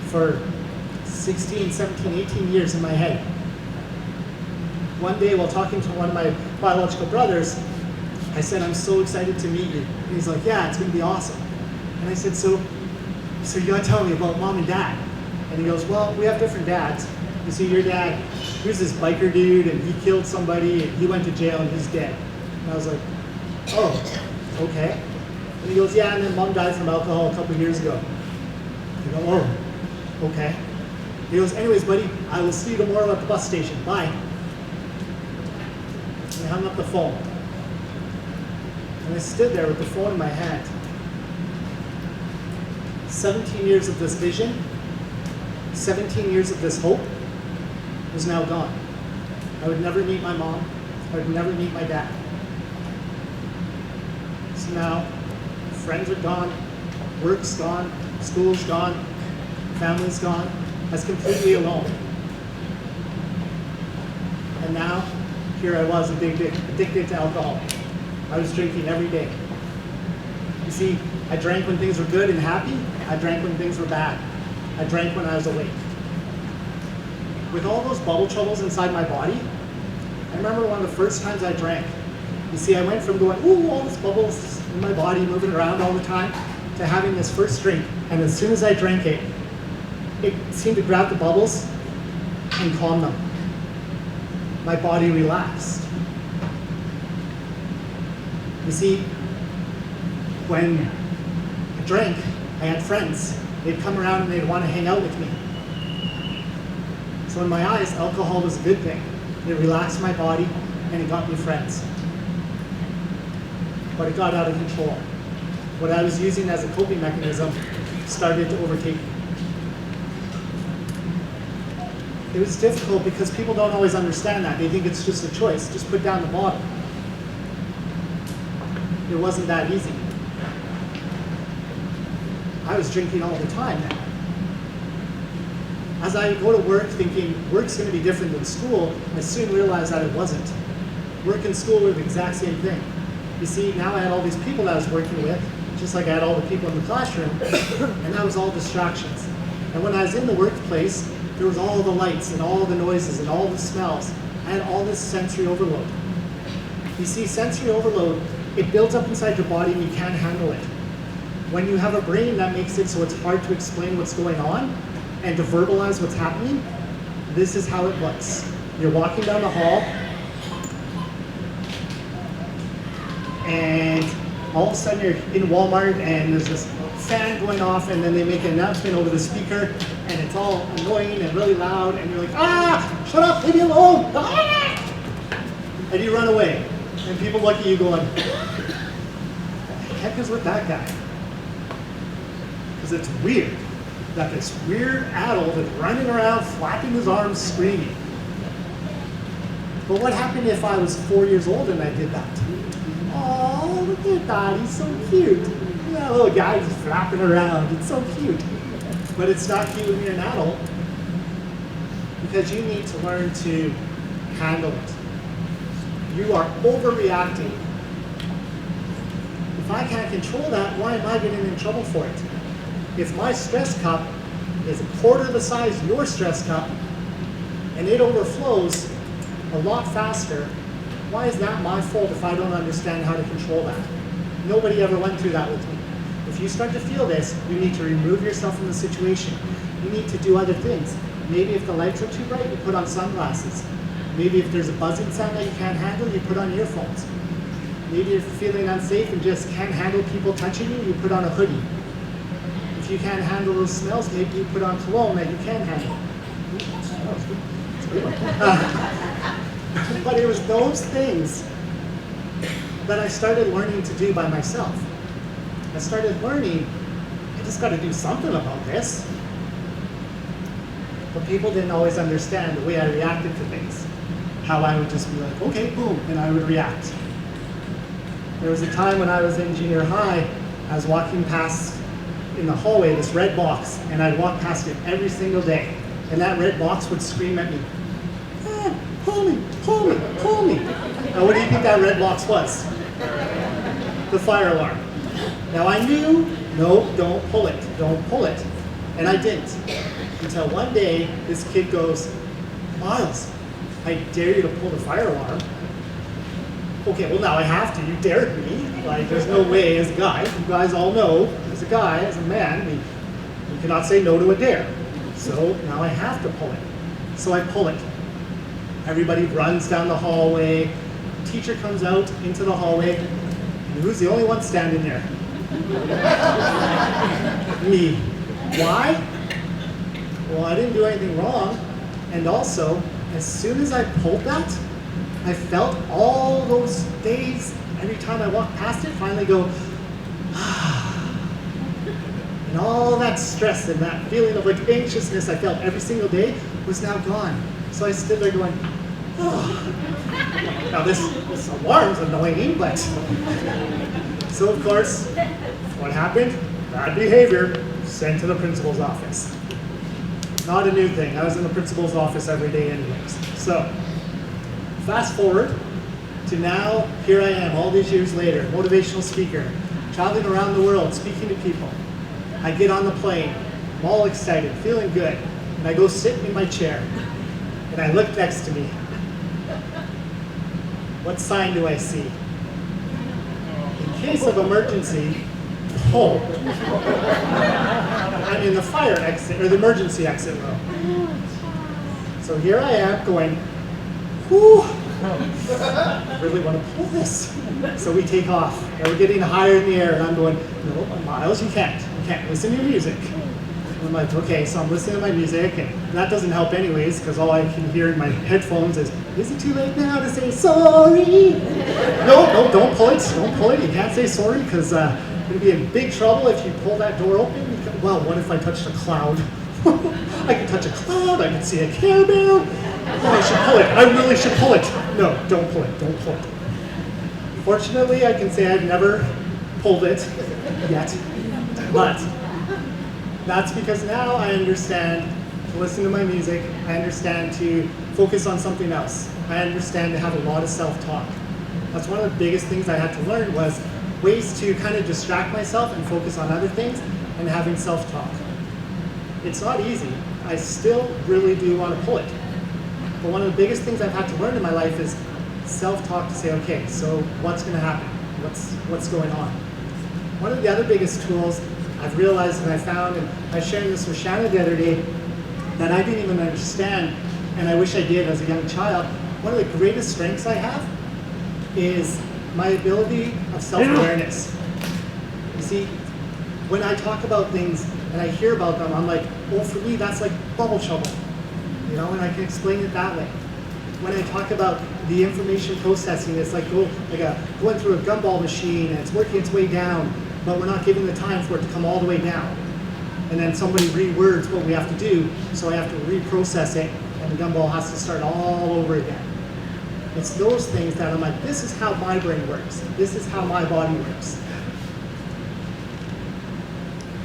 for 16, 17, 18 years in my head. One day while talking to one of my biological brothers, I said, I'm so excited to meet you. And he's like, yeah, it's gonna be awesome. And I said, so you gotta tell me about mom and dad. And he goes, well, we have different dads. You see, your dad, he was this biker dude and he killed somebody and he went to jail and he's dead. And I was like, oh, okay. And he goes, yeah, and then mom died from alcohol a couple of years ago. I go, oh, okay. He goes, anyways, buddy, I will see you tomorrow at the bus station. Bye. And I hung up the phone. And I stood there with the phone in my hand. 17 years of this vision, 17 years of this hope was now gone. I would never meet my mom. I would never meet my dad. So now, friends are gone, work's gone, school's gone, family's gone. I was completely alone. And now, here I was addicted to alcohol. I was drinking every day. You see, I drank when things were good and happy. I drank when things were bad. I drank when I was awake. With all those bubble troubles inside my body, I remember one of the first times I drank. You see, I went from going, ooh, all these bubbles in my body moving around all the time, to having this first drink. And as soon as I drank it, it seemed to grab the bubbles and calm them. My body relaxed. You see, when I drank, I had friends. They'd come around and they'd want to hang out with me. So in my eyes, alcohol was a good thing. It relaxed my body and it got me friends. But it got out of control. What I was using as a coping mechanism started to overtake me. It was difficult because people don't always understand that. They think it's just a choice. Just put down the bottle. It wasn't that easy. I was drinking all the time now. As I go to work thinking work's going to be different than school, I soon realized that it wasn't. Work and school were the exact same thing. You see, now I had all these people that I was working with, just like I had all the people in the classroom, and that was all distractions. And when I was in the workplace, there was all the lights and all the noises and all the smells. I had all this sensory overload. You see, sensory overload, it builds up inside your body and you can't handle it. When you have a brain that makes it so it's hard to explain what's going on and to verbalize what's happening, this is how it looks. You're walking down the hall, and all of a sudden you're in Walmart and there's this fan going off, and then they make an announcement over the speaker, and it's all annoying and really loud, and you're like, ah, shut up, leave me alone, ah! And you run away, and people look at you going, what the heck is with that guy? Because it's weird that this weird adult is running around, flapping his arms, screaming. But what happened if I was 4 years old and I did that? Oh, look at that, he's so cute. That little guy just flapping around, it's so cute. But it's not cute when you're an adult, because you need to learn to handle it. You are overreacting. If I can't control that, why am I getting in trouble for it? If my stress cup is a quarter the size of your stress cup, and it overflows a lot faster, why is that my fault if I don't understand how to control that? Nobody ever went through that with me. If you start to feel this, you need to remove yourself from the situation. You need to do other things. Maybe if the lights are too bright, you put on sunglasses. Maybe if there's a buzzing sound that you can't handle, you put on earphones. Maybe if you're feeling unsafe and just can't handle people touching you, you put on a hoodie. If you can't handle those smells, maybe you put on cologne that you can handle. But it was those things that I started learning to do by myself. I started learning, I just got to do something about this. But people didn't always understand the way I reacted to things. How I would just be like, okay, boom, and I would react. There was a time when I was in junior high, I was walking past in the hallway this red box, and I'd walk past it every single day. And that red box would scream at me, ah, pull me, pull me, pull me. Now what do you think that red box was? The fire alarm. Now I knew, no, don't pull it, don't pull it. And I didn't. Until one day, this kid goes, Myles, I dare you to pull the fire alarm. Okay, well now I have to, you dared me. Like, there's no way as a guy, you guys all know, as a guy, as a man, we cannot say no to a dare. So now I have to pull it. So I pull it. Everybody runs down the hallway. Teacher comes out into the hallway. And who's the only one standing there? Me. Why? Well, I didn't do anything wrong. And also, as soon as I pulled that, I felt all those days, every time I walked past it, finally go, and all that stress and that feeling of like anxiousness I felt every single day was now gone. So I stood there going, oh. Now this alarm's annoying, but. So of course, what happened? Bad behavior, sent to the principal's office. Not a new thing, I was in the principal's office every day anyways. So, fast forward to now, here I am, all these years later, motivational speaker, traveling around the world, speaking to people. I get on the plane, I'm all excited, feeling good, and I go sit in my chair, and I look next to me. What sign do I see? In case of emergency, pull. I'm in the fire exit, or the emergency exit row. So here I am going, whew, I really want to pull this. So we take off, and we're getting higher in the air, and I'm going, no, Myles, you can't listen to your music. And I'm like, okay, so I'm listening to my music, and that doesn't help anyways, because all I can hear in my headphones is it too late now to say sorry? No, don't pull it, you can't say sorry, because you're going to be in big trouble if you pull that door open. Well, what if I touched a cloud? I could touch a cloud, I could see a Care Bear. Oh, I should pull it, I really should pull it. No, don't pull it. Fortunately, I can say I've never pulled it yet, but that's because now I understand listen to my music. I understand to focus on something else. I understand to have a lot of self-talk. That's one of the biggest things I had to learn, was ways to kind of distract myself and focus on other things and having self-talk. It's not easy. I still really do want to pull it. But one of the biggest things I've had to learn in my life is self-talk, to say, okay, so what's going to happen? What's going on? One of the other biggest tools I've realized and I found, and I was sharing this with Shana the other day, that I didn't even understand, and I wish I did as a young child. One of the greatest strengths I have is my ability of self-awareness. You see, when I talk about things and I hear about them, I'm like, oh, for me, that's like bubble trouble, and I can explain it that way. When I talk about the information processing, it's like going through a gumball machine and it's working its way down, but we're not giving the time for it to come all the way down. And then somebody rewords what we have to do, so I have to reprocess it, and the gumball has to start all over again. It's those things that I'm like, this is how my brain works. This is how my body works.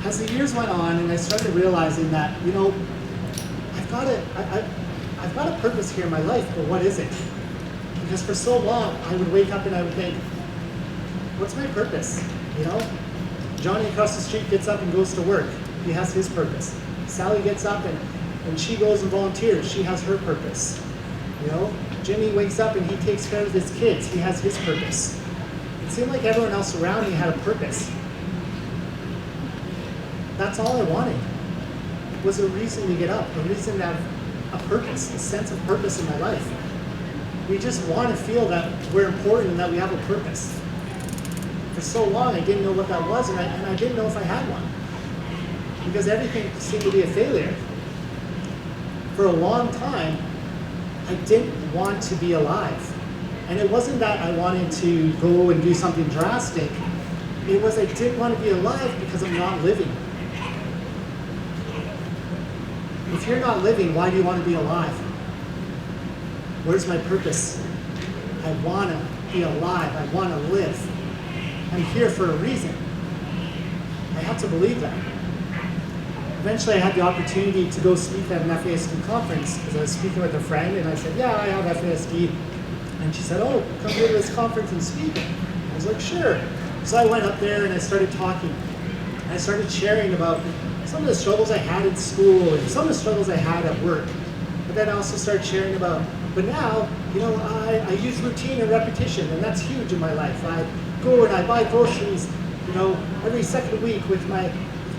As the years went on, and I started realizing that, I've got a purpose here in my life, but what is it? Because for so long, I would wake up and I would think, what's my purpose? Johnny across the street gets up and goes to work. He has his purpose. Sally gets up and she goes and volunteers. She has her purpose. Jimmy wakes up and he takes care of his kids. He has his purpose. It seemed like everyone else around me had a purpose. That's all I wanted, was a reason to get up, a reason to have a purpose, a sense of purpose in my life. We just want to feel that we're important and that we have a purpose. For so long, I didn't know what that was, and I didn't know if I had one, because everything seemed to be a failure. For a long time, I didn't want to be alive. And it wasn't that I wanted to go and do something drastic. It was I didn't want to be alive because I'm not living. If you're not living, why do you want to be alive? Where's my purpose? I want to be alive. I want to live. I'm here for a reason. I have to believe that. Eventually I had the opportunity to go speak at an FASD conference, because I was speaking with a friend, and I said, yeah, I have FASD. And she said, oh, come here to this conference and speak. I was like, sure. So I went up there and I started talking. I started sharing about some of the struggles I had in school and some of the struggles I had at work. But then I also started sharing about, but now, I use routine and repetition, and that's huge in my life. I go and I buy groceries, every second week with my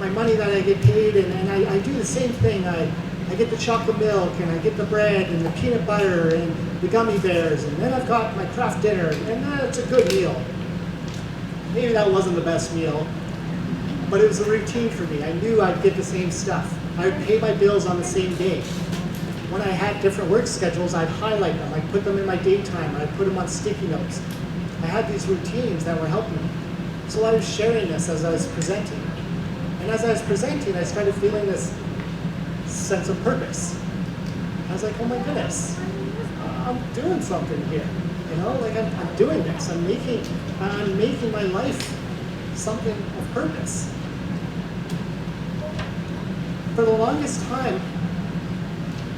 money that I get paid, and I do the same thing. I get the chocolate milk, and I get the bread, and the peanut butter, and the gummy bears, and then I've got my craft dinner, and that's a good meal. Maybe that wasn't the best meal, but it was a routine for me. I knew I'd get the same stuff. I would pay my bills on the same day. When I had different work schedules, I'd highlight them. I'd put them in my daytime. I'd put them on sticky notes. I had these routines that were helping me. So I was sharing this as I was presenting. And as I was presenting, I started feeling this sense of purpose. I was like, oh my goodness, I'm doing something here. I'm doing this. I'm making my life something of purpose. For the longest time,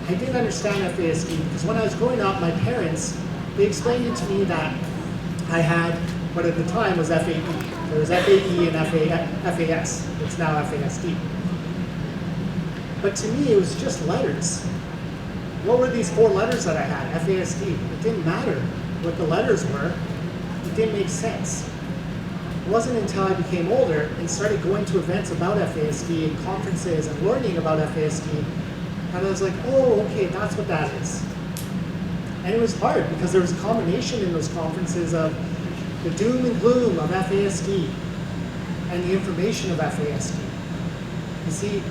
I didn't understand FASD, because when I was growing up, my parents, they explained it to me that I had what at the time was FAE. There was FAE and FAS. It's now FASD. But to me, it was just letters. What were these 4 letters that I had? FASD. It didn't matter what the letters were. It didn't make sense. It wasn't until I became older and started going to events about FASD and conferences and learning about FASD, and I was like, oh, okay, that's what that is. And it was hard, because there was a combination in those conferences of the doom and gloom of FASD and the information of FASD. You see,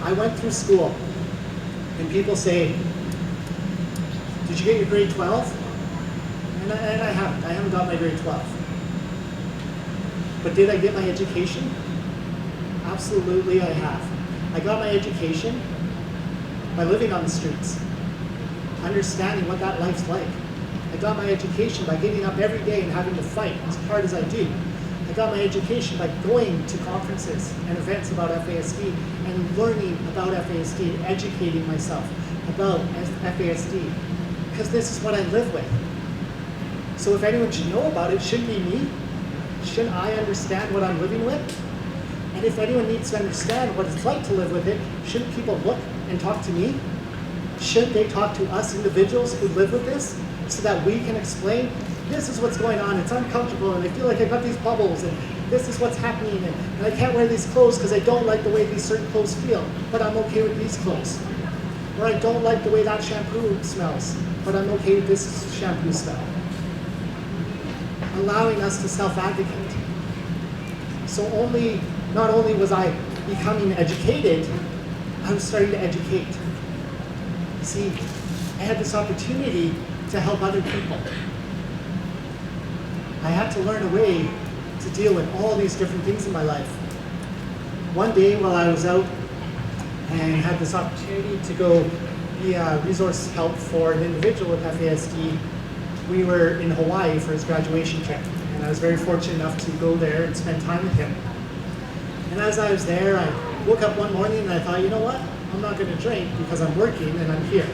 I went through school, and people say, did you get your grade 12? And I haven't got my grade 12. But did I get my education? Absolutely, I have. I got my education by living on the streets, understanding what that life's like. I got my education by getting up every day and having to fight as hard as I do. I got my education by going to conferences and events about FASD and learning about FASD and educating myself about FASD, because this is what I live with. So if anyone should know about it, shouldn't be me. Shouldn't I understand what I'm living with? And if anyone needs to understand what it's like to live with it, shouldn't people look and talk to me? Shouldn't they talk to us individuals who live with this so that we can explain, this is what's going on, it's uncomfortable, and I feel like I've got these bubbles, and this is what's happening, and I can't wear these clothes because I don't like the way these certain clothes feel, but I'm okay with these clothes. Or I don't like the way that shampoo smells, but I'm okay with this shampoo smell. Allowing us to self-advocate. So not only was I becoming educated, I was starting to educate. You see, I had this opportunity to help other people. I had to learn a way to deal with all these different things in my life. One day while I was out and had this opportunity to go be a resource help for an individual with FASD, we were in Hawaii for his graduation trip. And I was very fortunate enough to go there and spend time with him. And as I was there, I woke up one morning and I thought, you know what? I'm not going to drink because I'm working and I'm here.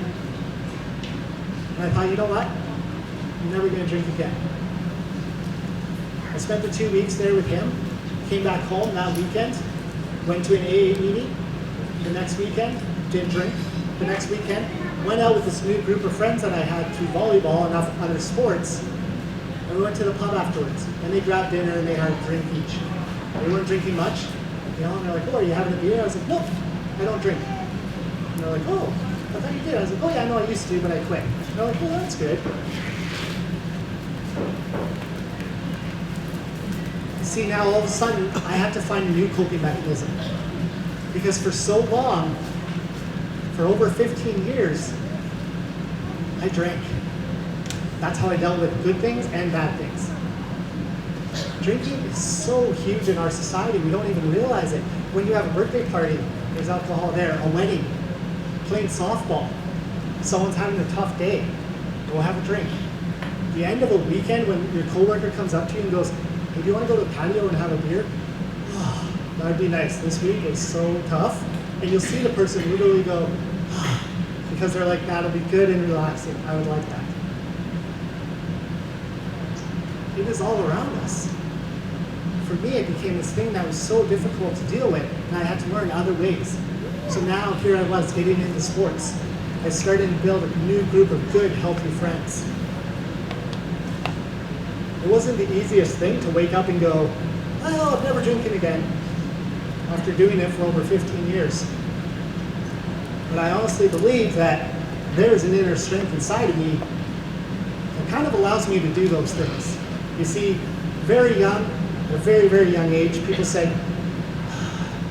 And I thought, you know what? I'm never going to drink again. I spent the 2 weeks there with him, came back home that weekend, went to an AA meeting. The next weekend, didn't drink. The next weekend, went out with this new group of friends that I had through volleyball and other sports. And we went to the pub afterwards. And they grabbed dinner and they had a drink each. They weren't drinking much. You know, and they're like, oh, are you having a beer? I was like, nope, I don't drink. And they're like, oh, I thought you did. I was like, oh yeah, no, I used to, but I quit. And they're like, well, that's good. See, now all of a sudden, I had to find a new coping mechanism. Because for so long, for over 15 years, I drank. That's how I dealt with good things and bad things. Drinking is so huge in our society, we don't even realize it. When you have a birthday party, there's alcohol there. A wedding, playing softball, someone's having a tough day, go have a drink. The end of a weekend when your coworker comes up to you and goes, hey, do you want to go to the patio and have a beer? Oh, that would be nice. This week was so tough. And you'll see the person literally go, oh, because they're like, that'll be good and relaxing. I would like that. It is all around us. For me, it became this thing that was so difficult to deal with, and I had to learn other ways. So now here I was getting into sports. I started to build a new group of good, healthy friends. It wasn't the easiest thing to wake up and go, well, I'm never drinking again, after doing it for over 15 years. But I honestly believe that there's an inner strength inside of me that kind of allows me to do those things. You see, very young, at a very, very young age, people said,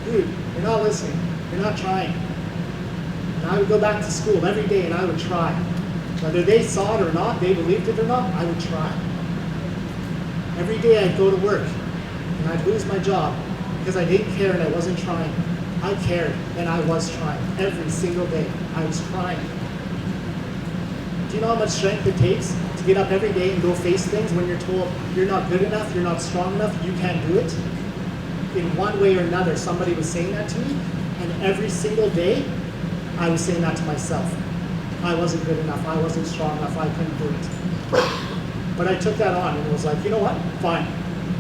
dude, you're not listening, you're not trying. And I would go back to school every day and I would try. Whether they saw it or not, they believed it or not, I would try. Every day I'd go to work and I'd lose my job because I didn't care and I wasn't trying. I cared and I was trying. Every single day I was trying. Do you know how much strength it takes to get up every day and go face things when you're told you're not good enough, you're not strong enough, you can't do it? In one way or another, somebody was saying that to me, and every single day I was saying that to myself. I wasn't good enough, I wasn't strong enough, I couldn't do it. But I took that on and was like, you know what? Fine.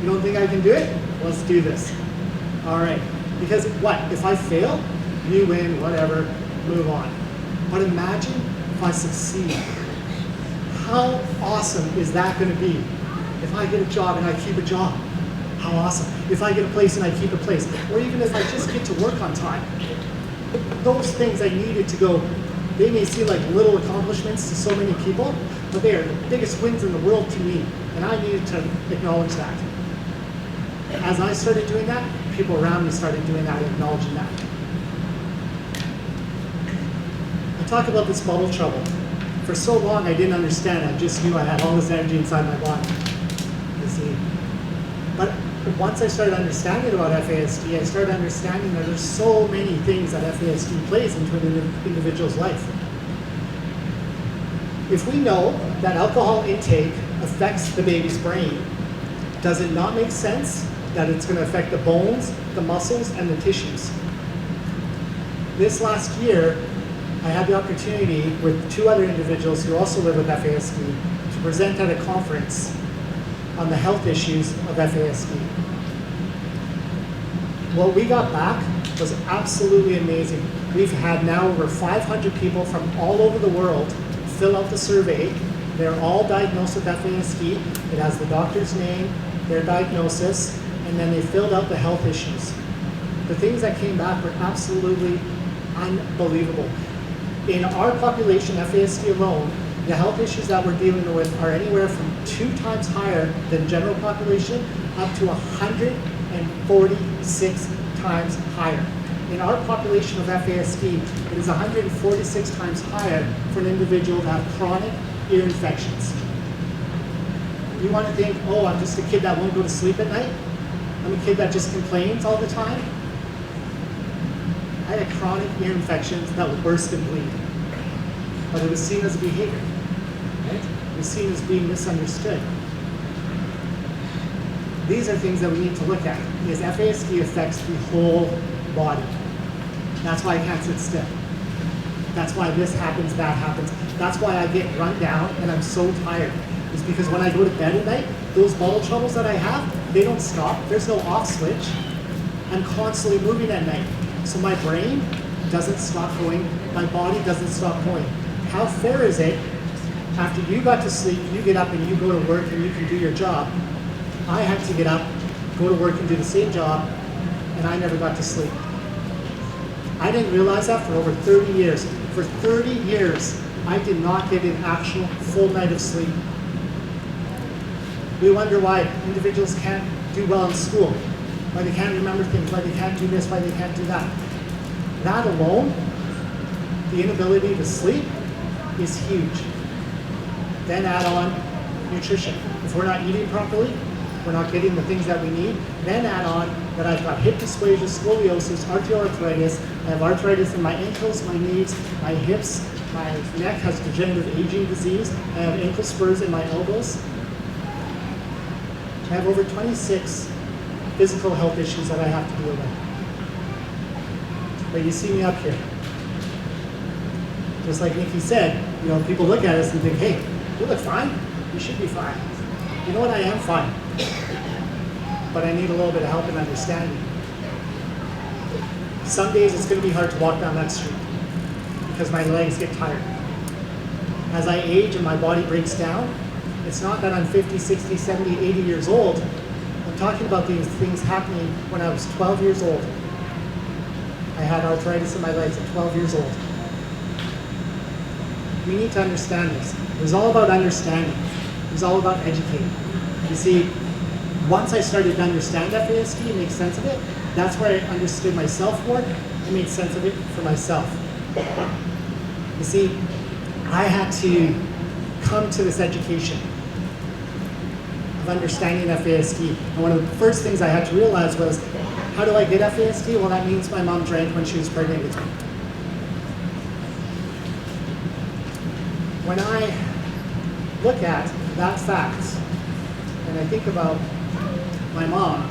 You don't think I can do it? Let's do this. All right. Because what? If I fail, you win, whatever, move on. But imagine if I succeed. How awesome is that going to be? If I get a job and I keep a job, how awesome. If I get a place and I keep a place. Or even if I just get to work on time. Those things I needed to go, they may seem like little accomplishments to so many people, but they are the biggest wins in the world to me, and I needed to acknowledge that. As I started doing that, people around me started doing that and acknowledging that. I talk about this bubble trouble. For so long, I didn't understand. I just knew I had all this energy inside my body. You see. But once I started understanding about FASD, I started understanding that there's so many things that FASD plays into an individual's life. If we know that alcohol intake affects the baby's brain, does it not make sense that it's going to affect the bones, the muscles, and the tissues. This last year, I had the opportunity with 2 other individuals who also live with FASD to present at a conference on the health issues of FASD. What we got back was absolutely amazing. We've had now over 500 people from all over the world fill out the survey. They're all diagnosed with FASD. It has the doctor's name, their diagnosis, and then they filled out the health issues. The things that came back were absolutely unbelievable. In our population, FASD alone, the health issues that we're dealing with are anywhere from 2 times higher than general population, up to 146 times higher. In our population of FASD, it is 146 times higher for an individual to have chronic ear infections. You want to think, oh, I'm just a kid that won't go to sleep at night? I'm a kid that just complains all the time? I had chronic ear infections that would burst and bleed. But it was seen as a behavior, right? It was seen as being misunderstood. These are things that we need to look at, because FASD affects the whole body. That's why I can't sit still. That's why this happens, that happens. That's why I get run down and I'm so tired. It's because when I go to bed at night, those bowel troubles that I have, they don't stop. There's no off switch. I'm constantly moving at night. So my brain doesn't stop going, my body doesn't stop going. How fair is it, after you got to sleep, you get up and you go to work and you can do your job. I had to get up, go to work and do the same job, and I never got to sleep. I didn't realize that for over 30 years. For 30 years, I did not get an actual full night of sleep. We wonder why individuals can't do well in school, why they can't remember things, why they can't do this, why they can't do that. That alone, the inability to sleep, is huge. Then add on nutrition. If we're not eating properly, we're not getting the things that we need, then add on that I've got hip dysplasia, scoliosis, osteoarthritis, I have arthritis in my ankles, my knees, my hips, my neck has degenerative aging disease, I have ankle spurs in my elbows. I have over 26 physical health issues that I have to deal with. But you see me up here. Just like Nikki said, you know, people look at us and think, hey, you look fine, you should be fine. You know what, I am fine. But I need a little bit of help and understanding. Some days it's going to be hard to walk down that street because my legs get tired. As I age and my body breaks down, it's not that I'm 50, 60, 70, 80 years old. I'm talking about these things happening when I was 12 years old. I had arthritis in my legs at 12 years old. We need to understand this. It was all about understanding. It was all about educating. You see, once I started to understand FASD and make sense of it, that's where I understood my self-worth and made sense of it for myself. You see, I had to come to this education of understanding FASD. And one of the first things I had to realize was, how do I get FASD? Well, that means my mom drank when she was pregnant with me. When I look at that fact, and I think about my mom,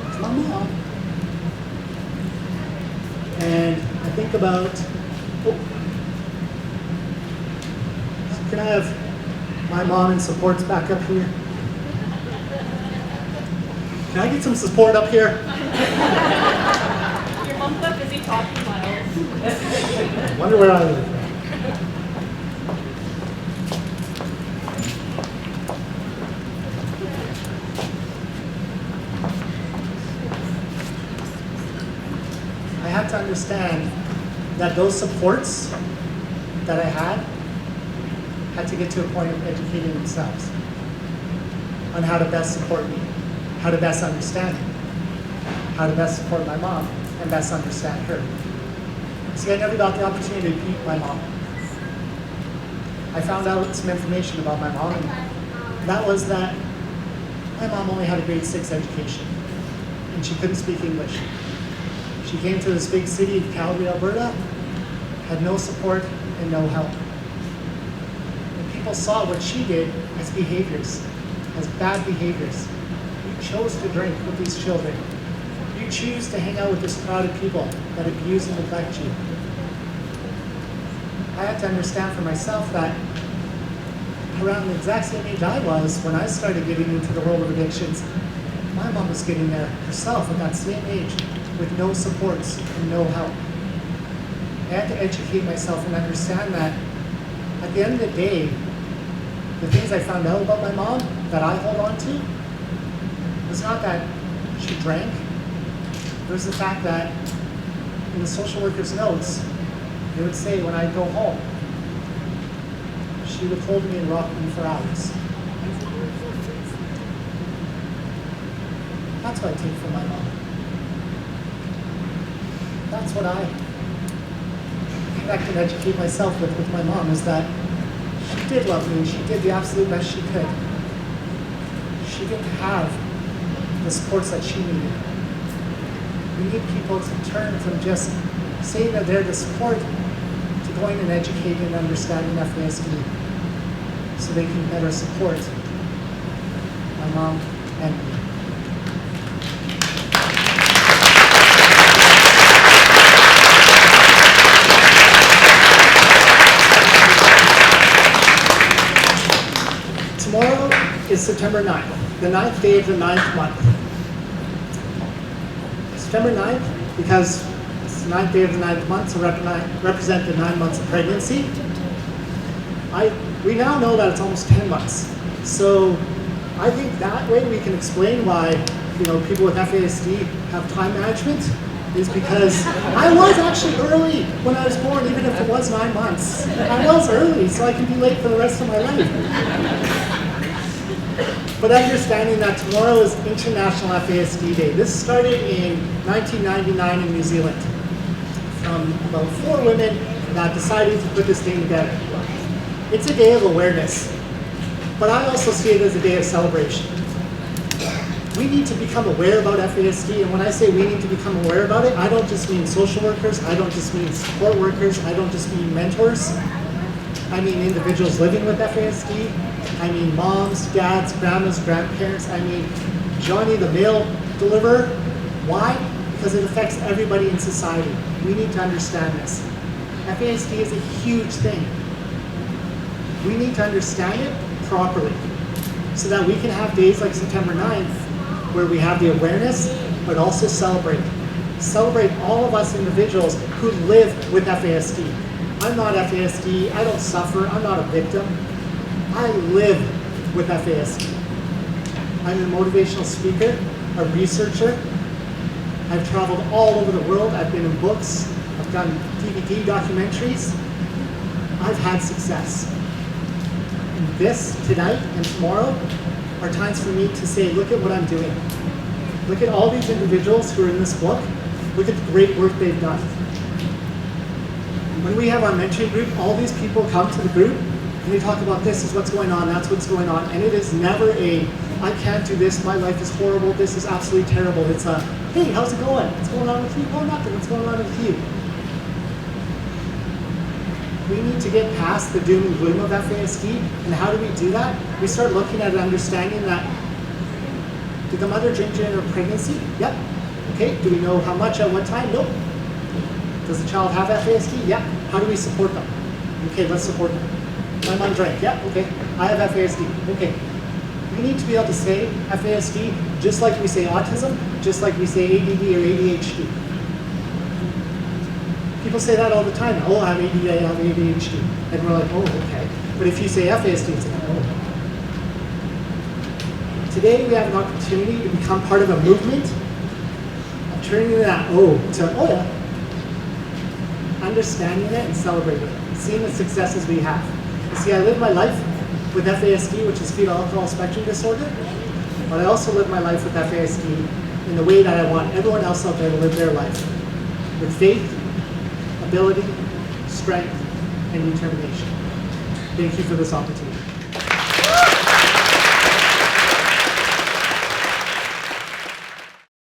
it's my mom, and I think about, can I have my mom and supports back up here? Can I get some support up here? Your mom's not busy talking, Myles. Wonder where I live. I had to understand that those supports that I had to get to a point of educating themselves on how to best support me, how to best understand me, how to best support my mom, and best understand her. See, I never got the opportunity to meet my mom. I found out some information about my mom, and that was that my mom only had a grade 6 education, and she couldn't speak English. She came to this big city of Calgary, Alberta, had no support and no help. And people saw what she did as behaviors, as bad behaviors. chose to drink with these children. You choose to hang out with this crowd of people that abuse and neglect you. I had to understand for myself that around the exact same age I was when I started getting into the world of addictions, my mom was getting there herself at that same age with no supports and no help. I had to educate myself and understand that at the end of the day, the things I found out about my mom that I hold on to was not that she drank. It was the fact that in the social worker's notes, they would say when I'd go home, she would hold me and rock me for hours. That's what I take from my mom. That's what I connect and educate myself with my mom, is that she did love me and she did the absolute best she could. She didn't have the supports that she needed. We need people to turn from just saying that they're the support to going and educating and understanding FASD so they can better support my mom and me. Tomorrow is September 9th, the 9th day of the 9th month. September 9th, because it's the 9th day of the 9th month to represent the 9 months of pregnancy. We now know that it's almost 10 months. So I think that way we can explain why people with FASD have time management, is because I was actually early when I was born, even if it was 9 months. I was early, so I can be late for the rest of my life. But understanding that tomorrow is International FASD Day. This started in 1999 in New Zealand from about 4 women that decided to put this thing together. It's a day of awareness, but I also see it as a day of celebration. We need to become aware about FASD, and when I say we need to become aware about it, I don't just mean social workers, I don't just mean support workers, I don't just mean mentors. I mean individuals living with FASD. I mean moms, dads, grandmas, grandparents. I mean Johnny the mail deliverer. Why? Because it affects everybody in society. We need to understand this. FASD is a huge thing. We need to understand it properly so that we can have days like September 9th where we have the awareness, but also celebrate. Celebrate all of us individuals who live with FASD. I'm not FASD, I don't suffer, I'm not a victim. I live with FASD. I'm a motivational speaker, a researcher. I've traveled all over the world. I've been in books. I've done DVD documentaries. I've had success. And this, tonight and tomorrow, are times for me to say, look at what I'm doing. Look at all these individuals who are in this book. Look at the great work they've done. When we have our mentoring group, all these people come to the group and they talk about this is what's going on, that's what's going on, and it is never a, I can't do this, my life is horrible, this is absolutely terrible. It's a, hey, how's it going? What's going on with you? Oh, nothing, what's going on with you? We need to get past the doom and gloom of FASD, and how do we do that? We start looking at understanding that, did the mother drink during her pregnancy? Yep. Okay, do we know how much at what time? Nope. Does the child have FASD? Yep. How do we support them? Okay, let's support them. My mom drank. Yeah, okay. I have FASD. Okay. We need to be able to say FASD just like we say autism, just like we say ADD or ADHD. People say that all the time. Oh, I have ADD, I have ADHD. And we're like, oh, okay. But if you say FASD, it's like, oh. Today we have an opportunity to become part of a movement of turning that oh to oh yeah. Understanding it and celebrating it. Seeing the successes we have. You see, I live my life with FASD, which is fetal alcohol spectrum disorder, but I also live my life with FASD in the way that I want everyone else out there to live their life. With faith, ability, strength, and determination. Thank you for this opportunity.